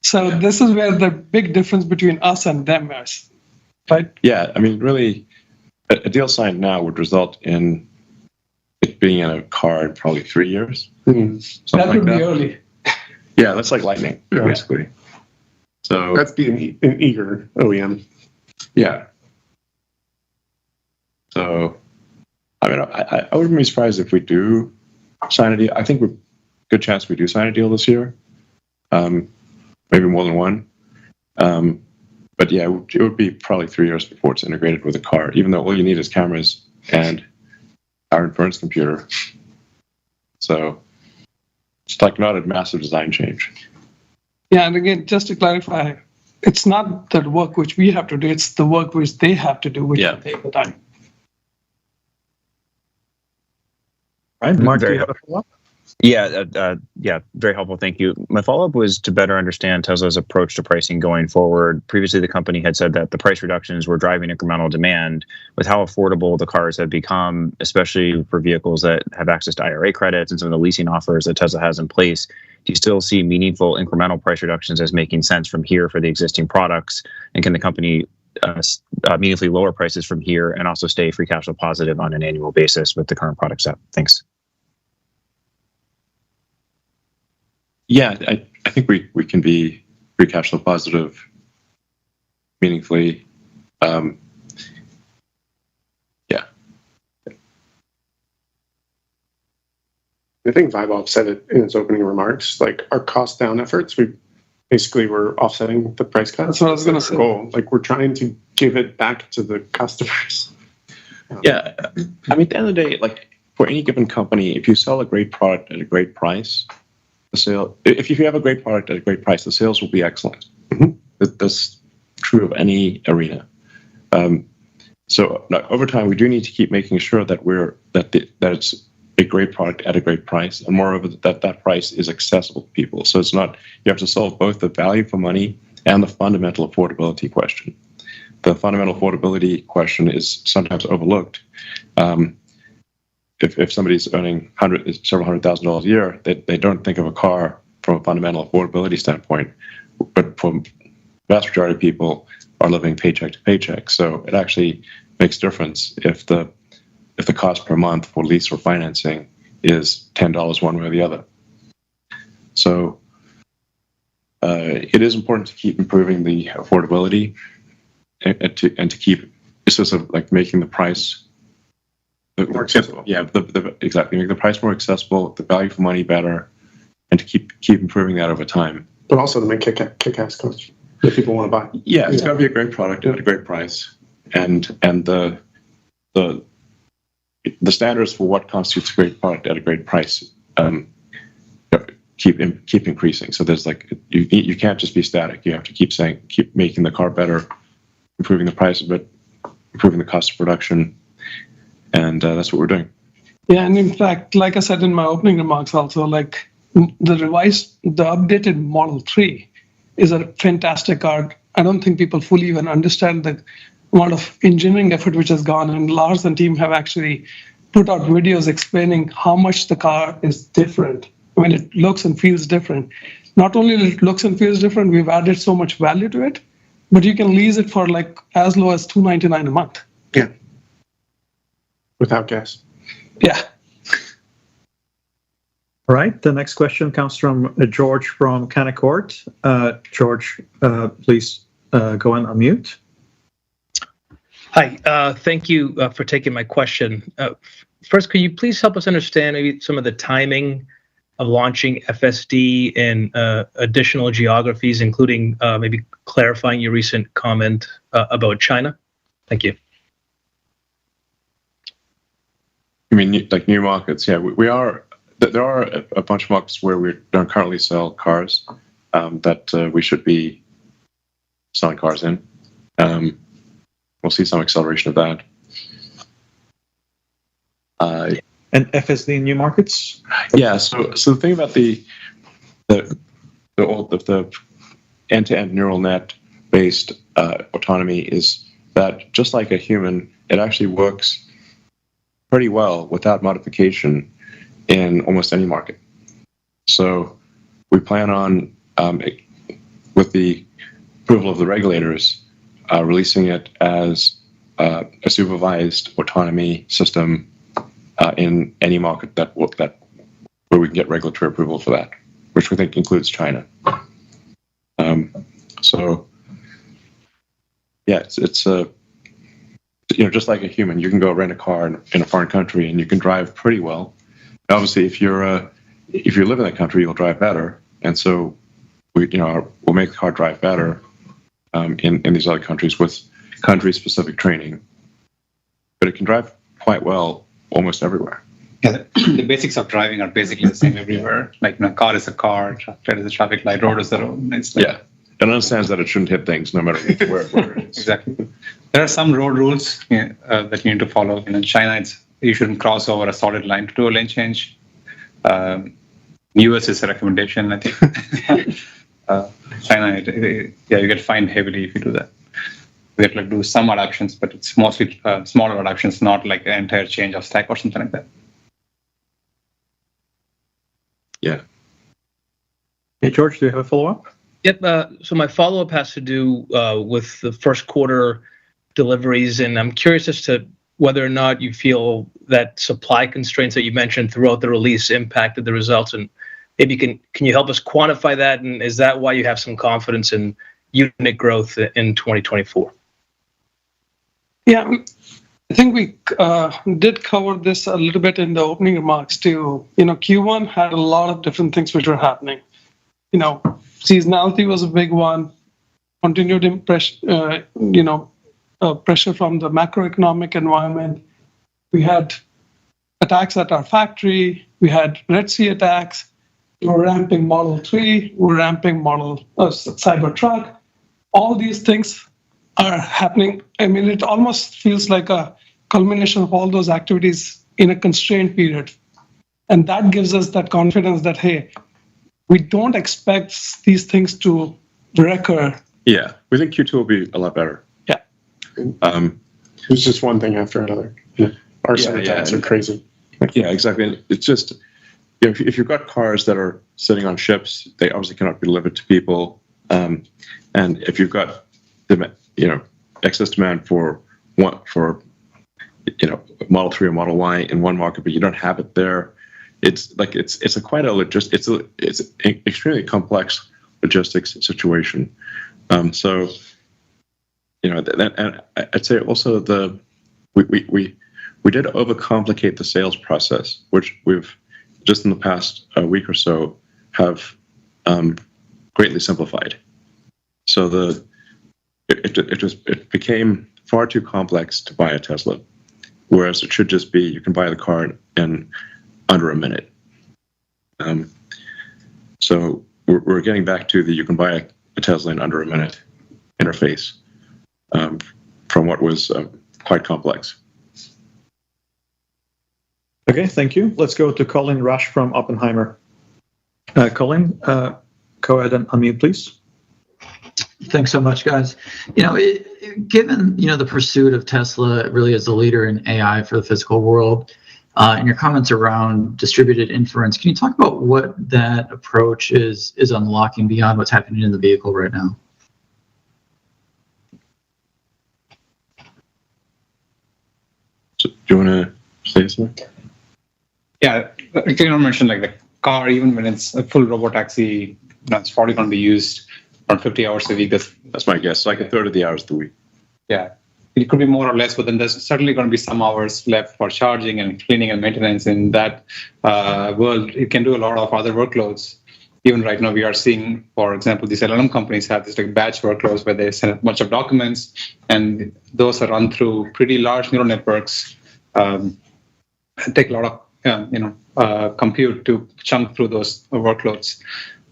Speaker 3: So This is where the big difference between us and them is, right?
Speaker 2: Yeah, I mean, really, a deal signed now would result in it being in a car in probably 3 years.
Speaker 3: Mm-hmm. That would be early.
Speaker 2: Yeah, that's like lightning, basically. So
Speaker 4: that's being an eager OEM.
Speaker 2: Yeah. So, I mean, I wouldn't be surprised if we do sign a deal. I think we're good chance we do sign a deal this year. Maybe more than one. But yeah, it would be probably 3 years before it's integrated with a car, even though all you need is cameras and our inference computer. So it's like not a massive design change.
Speaker 3: Yeah, and again, just to clarify, it's not the work which we have to do, it's the work which they have to do, which will take the time.
Speaker 1: Right, Mark, do you have a follow-up?
Speaker 10: Yeah, very helpful. Thank you. My follow-up was to better understand Tesla's approach to pricing going forward. Previously, the company had said that the price reductions were driving incremental demand. With how affordable the cars have become, especially for vehicles that have access to IRA credits and some of the leasing offers that Tesla has in place, do you still see meaningful incremental price reductions as making sense from here for the existing products? And can the company meaningfully lower prices from here and also stay free cash flow positive on an annual basis with the current product set? Thanks.
Speaker 2: Yeah, I think we can be free cash flow positive meaningfully. Yeah.
Speaker 4: I think Vaibhav said it in his opening remarks, like our cost down efforts, we basically were offsetting the price cuts.
Speaker 3: That's what I was gonna say.
Speaker 4: Goal. Like we're trying to give it back to the customers.
Speaker 2: Yeah. I mean, at the end of the day, like for any given company, if you sell a great product at a great price, if you have a great product at a great price, the sales will be excellent.
Speaker 4: Mhm.
Speaker 2: That's true of any arena. So over time, we do need to keep making sure that that it's a great product at a great price, and moreover, that price is accessible to people. So it's not, you have to solve both the value for money and the fundamental affordability question. The fundamental affordability question is sometimes overlooked. If somebody's earning several $100,000 a year, they don't think of a car from a fundamental affordability standpoint. But for the vast majority of people are living paycheck to paycheck. So it actually makes a difference if the cost per month for lease or financing is $10 one way or the other. So it is important to keep improving the affordability and to keep, it's just like making the price
Speaker 4: More accessible.
Speaker 2: Yeah, exactly. Make the price more accessible, the value for money better, and to keep improving that over time.
Speaker 4: But also to make kick-ass cars that people want to buy.
Speaker 2: Yeah, it's got to be a great product at a great price, and the standards for what constitutes a great product at a great price keep increasing. So there's like you can't just be static. You have to keep making the car better, improving the price of it, improving the cost of production, and that's what we're doing.
Speaker 3: Yeah, and in fact, like I said in my opening remarks also, like the updated Model 3 is a fantastic car. I don't think people fully even understand the amount of engineering effort which has gone, and Lars and team have actually put out videos explaining how much the car is different when it looks and feels different. Not only it looks and feels different, we've added so much value to it, but you can lease it for like as low as $299 a month.
Speaker 4: Yeah. Without gas.
Speaker 3: Yeah.
Speaker 1: All right. The next question comes from George from Canaccord. George, please go and unmute.
Speaker 11: Hi. Thank you for taking my question. First, could you please help us understand maybe some of the timing of launching FSD in additional geographies, including maybe clarifying your recent comment about China? Thank you.
Speaker 2: I mean, like new markets, yeah, we are. There are a bunch of markets where we don't currently sell cars that we should be selling cars in. We'll see some acceleration of that.
Speaker 1: And FSD in new markets?
Speaker 2: Yeah. So the thing about the end-to-end neural net based autonomy is that just like a human, it actually works pretty well without modification in almost any market. So we plan on, with the approval of the regulators, releasing it as a supervised autonomy system in any market where we can get regulatory approval for that, which we think includes China. So yeah, it's just like a human, you can go rent a car in a foreign country and you can drive pretty well. Obviously, if you live in that country, you'll drive better, and so we'll make the car drive better in these other countries with country-specific training. But it can drive quite well almost everywhere.
Speaker 5: Yeah, the basics of driving are basically the same everywhere. Like, car is a car, traffic light is a traffic light, road is the road. It's like,
Speaker 2: yeah, it understands that it shouldn't hit things no matter where it is.
Speaker 5: Exactly. There are some road rules that you need to follow. In China, you shouldn't cross over a solid line to do a lane change. US is a recommendation, I think. China, you get fined heavily if you do that. We have to do some adaptations, but it's mostly smaller adaptations, not like an entire change of stack or something like that.
Speaker 2: Yeah.
Speaker 1: Hey, George, do you have a follow-up?
Speaker 11: Yep. So my follow-up has to do with the first quarter deliveries, and I'm curious as to whether or not you feel that supply constraints that you mentioned throughout the release impacted the results, and Maybe can you help us quantify that? And is that why you have some confidence in unit growth in 2024?
Speaker 3: Yeah, I think we did cover this a little bit in the opening remarks too. Q1 had a lot of different things which were happening. Seasonality was a big one. Continued pressure from the macroeconomic environment. We had attacks at our factory. We had Red Sea attacks. We're ramping Model 3. We're ramping Cybertruck. All these things are happening. I mean, it almost feels like a culmination of all those activities in a constrained period. And that gives us that confidence that, hey, we don't expect these things to recur.
Speaker 2: Yeah, we think Q2 will be a lot better.
Speaker 3: Yeah.
Speaker 4: It's just one thing after another. Our attacks are crazy.
Speaker 2: Yeah, exactly. It's just, if you've got cars that are sitting on ships, they obviously cannot be delivered to people. And if you've got excess demand for Model 3 or Model Y in one market, but you don't have it there, it's an extremely complex logistics situation. So and I'd say also we did overcomplicate the sales process, which we've just in the past week or so have greatly simplified. So it became far too complex to buy a Tesla, whereas it should just be you can buy the car in under a minute. So we're getting back to the you can buy a Tesla in under a minute interface from what was quite complex.
Speaker 1: Okay, thank you. Let's go to Colin Rush from Oppenheimer. Colin, go ahead and unmute, please.
Speaker 12: Thanks so much, guys. Given the pursuit of Tesla really as a leader in AI for the physical world, and your comments around distributed inference, can you talk about what that approach is unlocking beyond what's happening in the vehicle right now?
Speaker 2: So, do you want to say something?
Speaker 5: Yeah, you mentioned like the car, even when it's a full robotaxi, it's probably going to be used around 50 hours a week.
Speaker 2: That's my guess, like a third of the hours of the week.
Speaker 5: Yeah, it could be more or less, but then there's certainly going to be some hours left for charging and cleaning and maintenance. In that world, it can do a lot of other workloads. Even right now, we are seeing, for example, these LLM companies have this like batch workloads where they send a bunch of documents, and those are run through pretty large neural networks. Take a lot of compute to chunk through those workloads.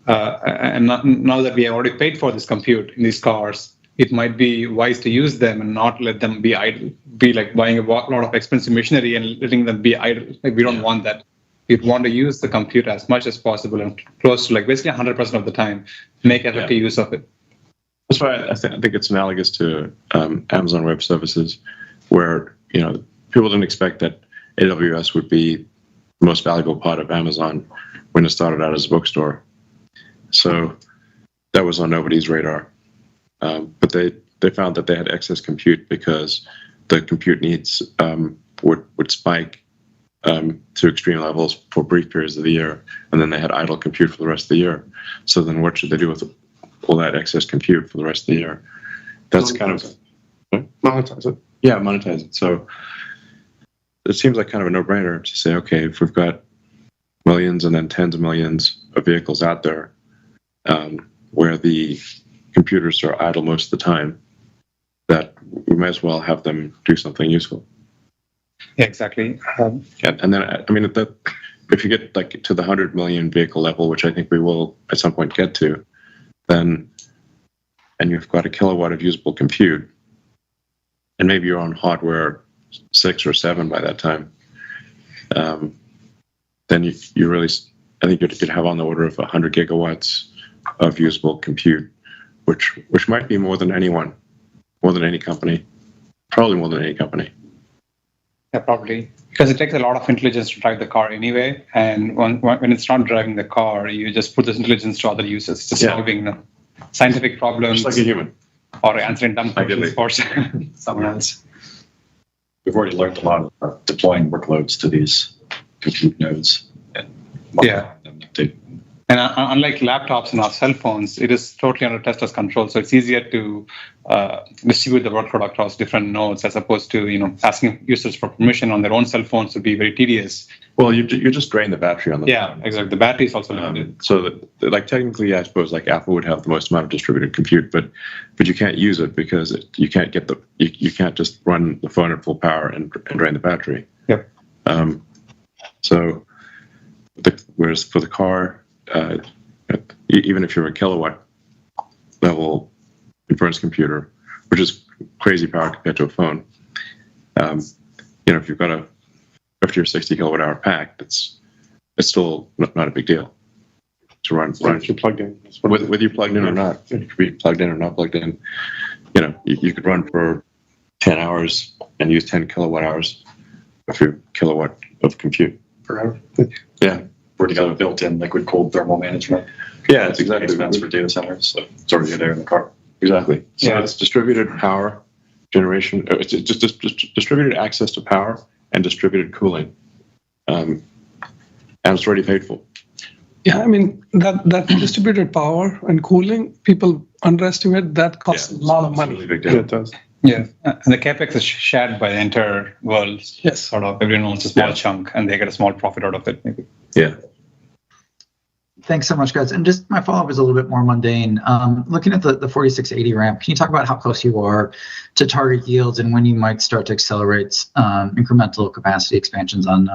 Speaker 5: And now that we have already paid for this compute in these cars, it might be wise to use them and not let them be idle, be like buying a lot of expensive machinery and letting them be idle. Like we don't want that. We'd want to use the compute as much as possible and close to like basically 100% of the time, make effective use of it.
Speaker 2: That's why I think it's analogous to Amazon Web Services, where people didn't expect that AWS would be the most valuable part of Amazon when it started out as a bookstore. So that was on nobody's radar. But they found that they had excess compute because the compute needs would spike to extreme levels for brief periods of the year, and then they had idle compute for the rest of the year. So then what should they do with all that excess compute for the rest of the year? That's
Speaker 4: Monetize it.
Speaker 2: Yeah, monetize it. So it seems like kind of a no-brainer to say, okay, if we've got millions and then tens of millions of vehicles out there where the computers are idle most of the time, that we might as well have them do something useful.
Speaker 5: Yeah, exactly.
Speaker 2: And then, I mean, if you get like to the 100 million vehicle level, which I think we will at some point get to, then, and you've got a kilowatt of usable compute, and maybe you're on hardware 6 or 7 by that time, then you really, I think you'd have on the order of 100 gigawatts of usable compute, which might be more than anyone, more than any company, probably more than any company.
Speaker 5: Yeah, probably. Because it takes a lot of intelligence to drive the car anyway. And when it's not driving the car, you just put this intelligence to other uses, just solving scientific problems.
Speaker 2: Just like a human.
Speaker 5: Or answering dumb questions for someone else.
Speaker 13: We've already learned a lot about deploying workloads to these compute nodes. And
Speaker 5: yeah.
Speaker 13: They
Speaker 5: And unlike laptops and our cell phones, it is totally under Tesla's control. So it's easier to distribute the workload across different nodes as opposed to asking users for permission on their own cell phones would be very tedious.
Speaker 2: Well, you just drain the battery on them.
Speaker 5: Yeah, exactly. The battery is also limited.
Speaker 2: So like technically, I suppose like Apple would have the most amount of distributed compute, but you can't use it because you can't get you can't just run the phone at full power and drain the battery.
Speaker 5: Yep.
Speaker 2: So whereas for the car, even if you're a kilowatt level inference computer, which is crazy power compared to a phone, if you've got a 50 or 60 kilowatt hour pack, it's still not a big deal to run.
Speaker 4: If you're plugged in,
Speaker 2: whether you're plugged in or not, it could be plugged in or not plugged in. You could run for 10 hours and use 10 kilowatt hours of your kilowatt of compute.
Speaker 4: Forever.
Speaker 2: Yeah.
Speaker 13: Already got a built-in liquid cooled thermal management.
Speaker 2: Yeah, it's exactly
Speaker 13: expense for data centers, so it's already there in the car.
Speaker 2: Exactly. So
Speaker 5: Yeah.
Speaker 2: it's distributed power generation. It's just distributed access to power and distributed cooling, and it's already paid for.
Speaker 3: Yeah, I mean, that distributed power and cooling, people underestimate that costs a lot of
Speaker 2: It's a
Speaker 3: money.
Speaker 2: really big
Speaker 4: Yeah,
Speaker 2: deal.
Speaker 4: it does.
Speaker 5: Yeah, and the capex is shared by the entire world.
Speaker 3: Yes.
Speaker 5: Sort of everyone owns a small
Speaker 2: Yeah.
Speaker 5: chunk, and they get a small profit out of it. Maybe.
Speaker 2: Yeah.
Speaker 12: Thanks so much, guys. And just my follow-up is a little bit more mundane. Looking at the 4680 ramp, can you talk about how close you are to target yields and when you might start to accelerate incremental capacity expansions on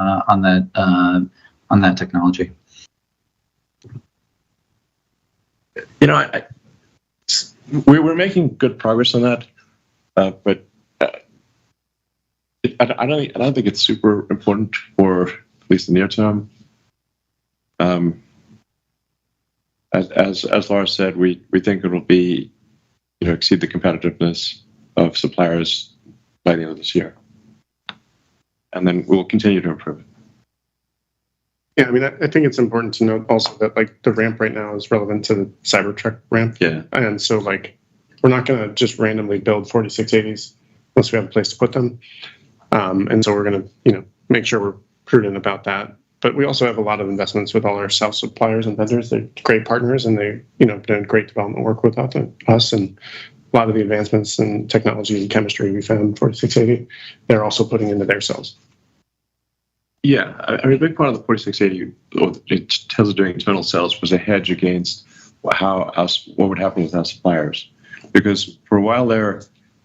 Speaker 12: that technology?
Speaker 2: We're making good progress on that, but I don't think it's super important for at least the near term. As Lars said, we think it will be exceed the competitiveness of suppliers by the end of this year, and then we'll continue to improve it.
Speaker 4: Yeah, I mean, I think it's important to note also that like the ramp right now is relevant to the Cybertruck ramp.
Speaker 2: Yeah.
Speaker 4: And so like we're not going to just randomly build 4680s unless we have a place to put them. And so we're going to, make sure we're prudent about that. But we also have a lot of investments with all our cell suppliers and vendors. They're great partners, and they, done great development work with us. And a lot of the advancements in technology and chemistry we found in 4680, they're also putting into their cells.
Speaker 2: Yeah, I mean, a big part of the 4680, in terms of doing internal cells, was a hedge against what would happen with our suppliers. Because for a while there,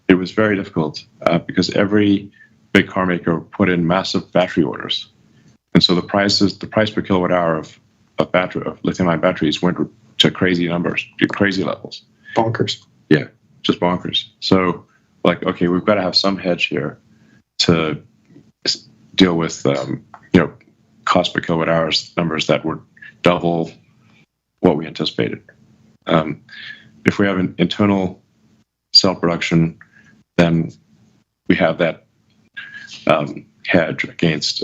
Speaker 2: it was very difficult because every big car maker put in massive battery orders. And so the price per kilowatt hour of lithium-ion batteries went to crazy numbers, to crazy levels.
Speaker 4: Bonkers.
Speaker 2: Yeah, just bonkers. So, okay, we've got to have some hedge here to deal with, cost per kilowatt hours numbers that were double what we anticipated. If we have an internal cell production, then we have that hedge against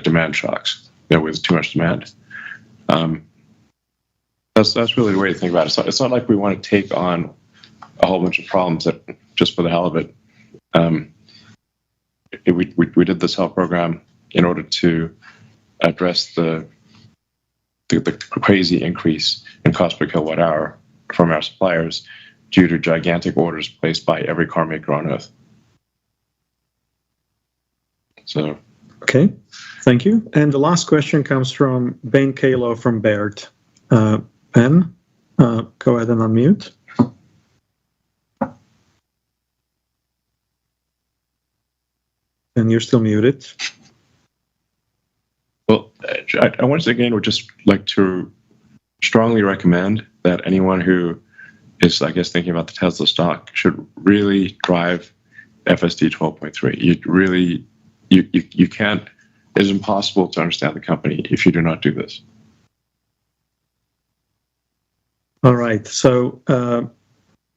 Speaker 2: demand shocks, with too much demand. That's really the way to think about it. It's not like we want to take on a whole bunch of problems that just for the hell of it. We did the cell program in order to address the crazy increase in cost per kilowatt hour from our suppliers due to gigantic orders placed by every car maker on Earth. So,
Speaker 1: okay, thank you. And the last question comes from Ben Kalo from Baird. Ben, go ahead and unmute. And you're still muted.
Speaker 2: Well, I once again would just like to strongly recommend that anyone who is, I guess, thinking about the Tesla stock should really drive FSD 12.3. You can't, it is impossible to understand the company if you do not do this.
Speaker 1: All right, so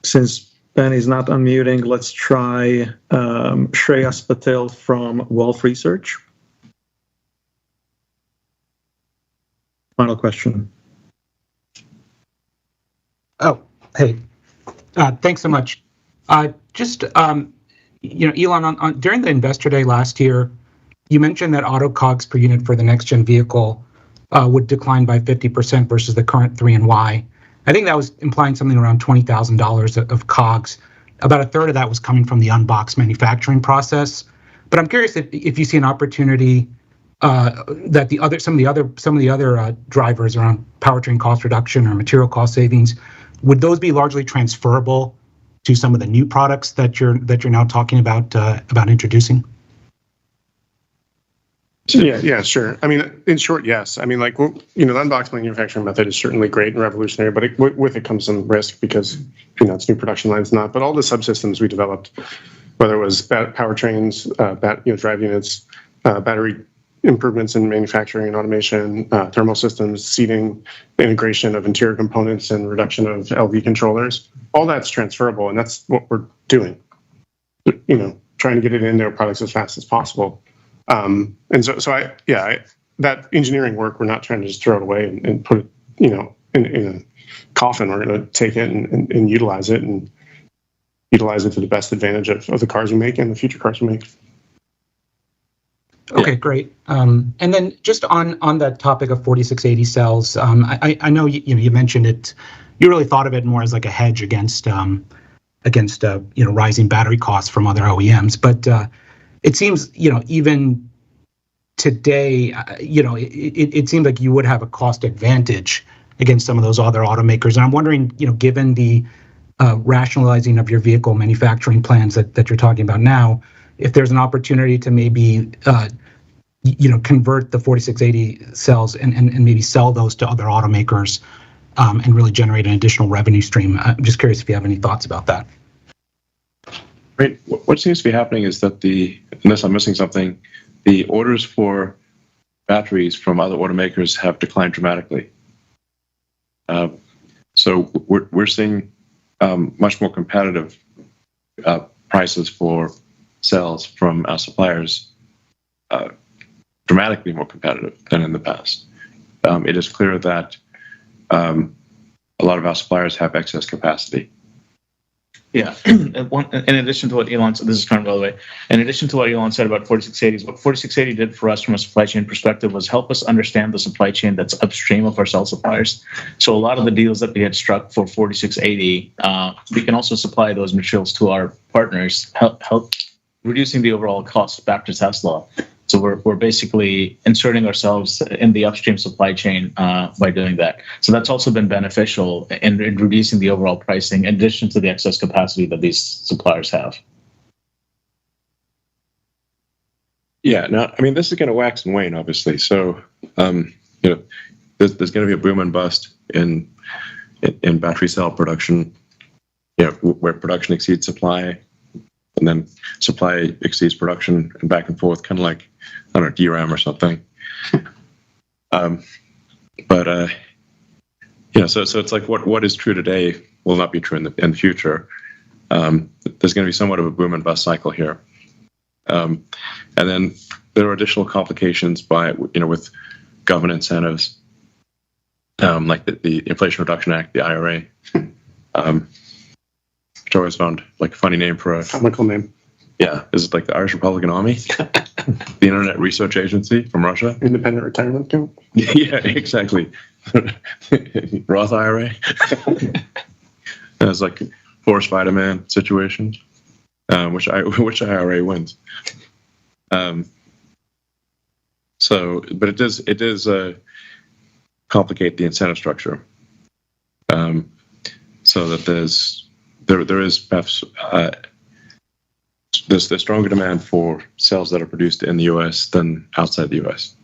Speaker 1: since Ben is not unmuting, let's try Shreyas Patel from Wolf Research. Final question.
Speaker 14: Oh, hey, thanks so much. Just, Elon, during the Investor Day last year, you mentioned that auto COGS per unit for the next-gen vehicle would decline by 50% versus the current 3 and Y. I think that was implying something around $20,000 of COGS. About a third of that was coming from the unboxed manufacturing process. But I'm curious if you see an opportunity that some of the other drivers around powertrain cost reduction or material cost savings, would those be largely transferable to some of the new products that you're now talking about introducing?
Speaker 4: Yeah, sure. I mean, in short, yes. I mean, the unboxed manufacturing method is certainly great and revolutionary, but with it comes some risk because, it's new production lines, not. But all the subsystems we developed, whether it was powertrains, drive units, battery improvements in manufacturing and automation, thermal systems, seating, integration of interior components, and reduction of LV controllers, all that's transferable, and that's what we're doing. Trying to get it into our products as fast as possible. And so that engineering work, we're not trying to just throw it away and put it, in a coffin. We're going to take it and utilize it to the best advantage of the cars we make and the future cars we make.
Speaker 14: Okay, great. And then just on that topic of 4680 cells, I know you mentioned it. You really thought of it more as like a hedge against rising battery costs from other OEMs, but it seems, even today, it seems like you would have a cost advantage against some of those other automakers. And I'm wondering, given the rationalizing of your vehicle manufacturing plans that you're talking about now, if there's an opportunity to maybe, convert the 4680 cells and maybe sell those to other automakers and really generate an additional revenue stream. I'm just curious if you have any thoughts about that.
Speaker 2: Right. What seems to be happening is that unless I'm missing something, the orders for batteries from other automakers have declined dramatically. So we're seeing much more competitive prices for cells from our suppliers, dramatically more competitive than in the past. It is clear that a lot of our suppliers have excess capacity.
Speaker 10: Yeah. In addition to what Elon said, this is Karan, by the way. In addition to what Elon said about 4680s, what 4680 did for us from a supply chain perspective was help us understand the supply chain that's upstream of our cell suppliers. So a lot of the deals that we had struck for 4680, we can also supply those materials to our partners, help reducing the overall cost back to Tesla. So we're basically inserting ourselves in the upstream supply chain by doing that. So that's also been beneficial in reducing the overall pricing in addition to the excess capacity that these suppliers have.
Speaker 2: Yeah, no, I mean, this is going to wax and wane, obviously. So, there's going to be a boom and bust in battery cell production, where production exceeds supply, and then supply exceeds production, and back and forth, kind of like, I don't know, DRAM or something. So it's like what is true today will not be true in the future. There's going to be somewhat of a boom and bust cycle here. And then there are additional complications with government incentives, like the Inflation Reduction Act, the IRA, which I always found like a funny name for a
Speaker 4: comical name.
Speaker 2: Yeah, is it like the Irish Republican Army, the Internet Research Agency from Russia,
Speaker 4: independent retirement account?
Speaker 2: Yeah, exactly. Roth IRA. It's like Forrest Spider-Man situation, which IRA wins. But it does complicate the incentive structure, so that there is perhaps there's stronger demand for cells that are produced in the U.S. than outside the U.S.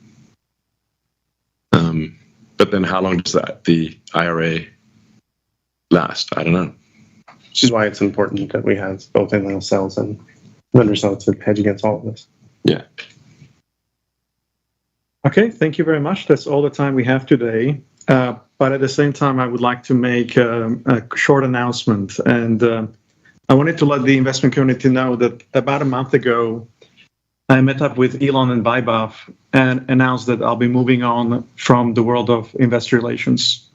Speaker 2: But then how long does the IRA last? I don't know.
Speaker 4: Which is why it's important that we have both in-house cells and vendor cells to hedge against all of this.
Speaker 2: Yeah.
Speaker 1: Okay, thank you very much. That's all the time we have today. But at the same time, I would like to make a short announcement. And I wanted to let the investment community know that about a month ago, I met up with Elon and Vaibhav and announced that I'll be moving on from the world of investor relations.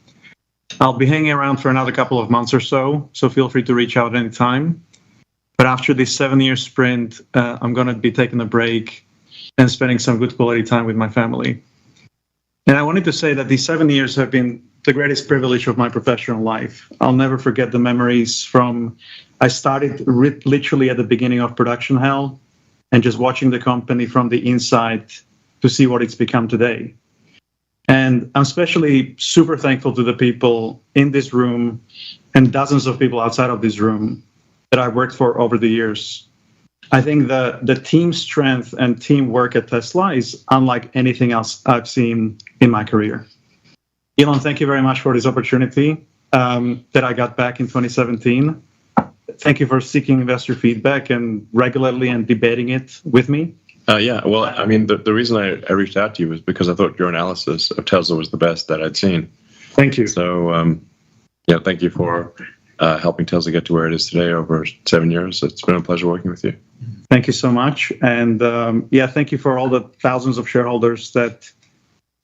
Speaker 1: I'll be hanging around for another couple of months or so feel free to reach out anytime. But after this 7-year sprint, I'm going to be taking a break and spending some good quality time with my family. And I wanted to say that these 7 years have been the greatest privilege of my professional life. I'll never forget the memories from, I started literally at the beginning of production hell and just watching the company from the inside to see what it's become today. And I'm especially super thankful to the people in this room and dozens of people outside of this room that I've worked for over the years. I think the team strength and teamwork at Tesla is unlike anything else I've seen in my career. Elon, thank you very much for this opportunity that I got back in 2017. Thank you for seeking investor feedback and regularly and debating it with me.
Speaker 2: Yeah, well, I mean, the reason I reached out to you was because I thought your analysis of Tesla was the best that I'd seen.
Speaker 1: Thank you.
Speaker 2: So, yeah, thank you for helping Tesla get to where it is today over 7 years. It's been a pleasure working with you.
Speaker 1: Thank you so much. And yeah, thank you for all the thousands of shareholders that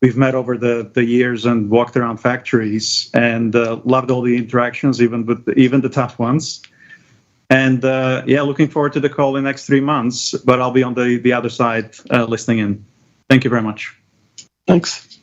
Speaker 1: we've met over the years and walked around factories, and loved all the interactions, even the tough ones. And yeah, looking forward to the call in the next 3 months, but I'll be on the other side listening in. Thank you very much.
Speaker 3: Thanks.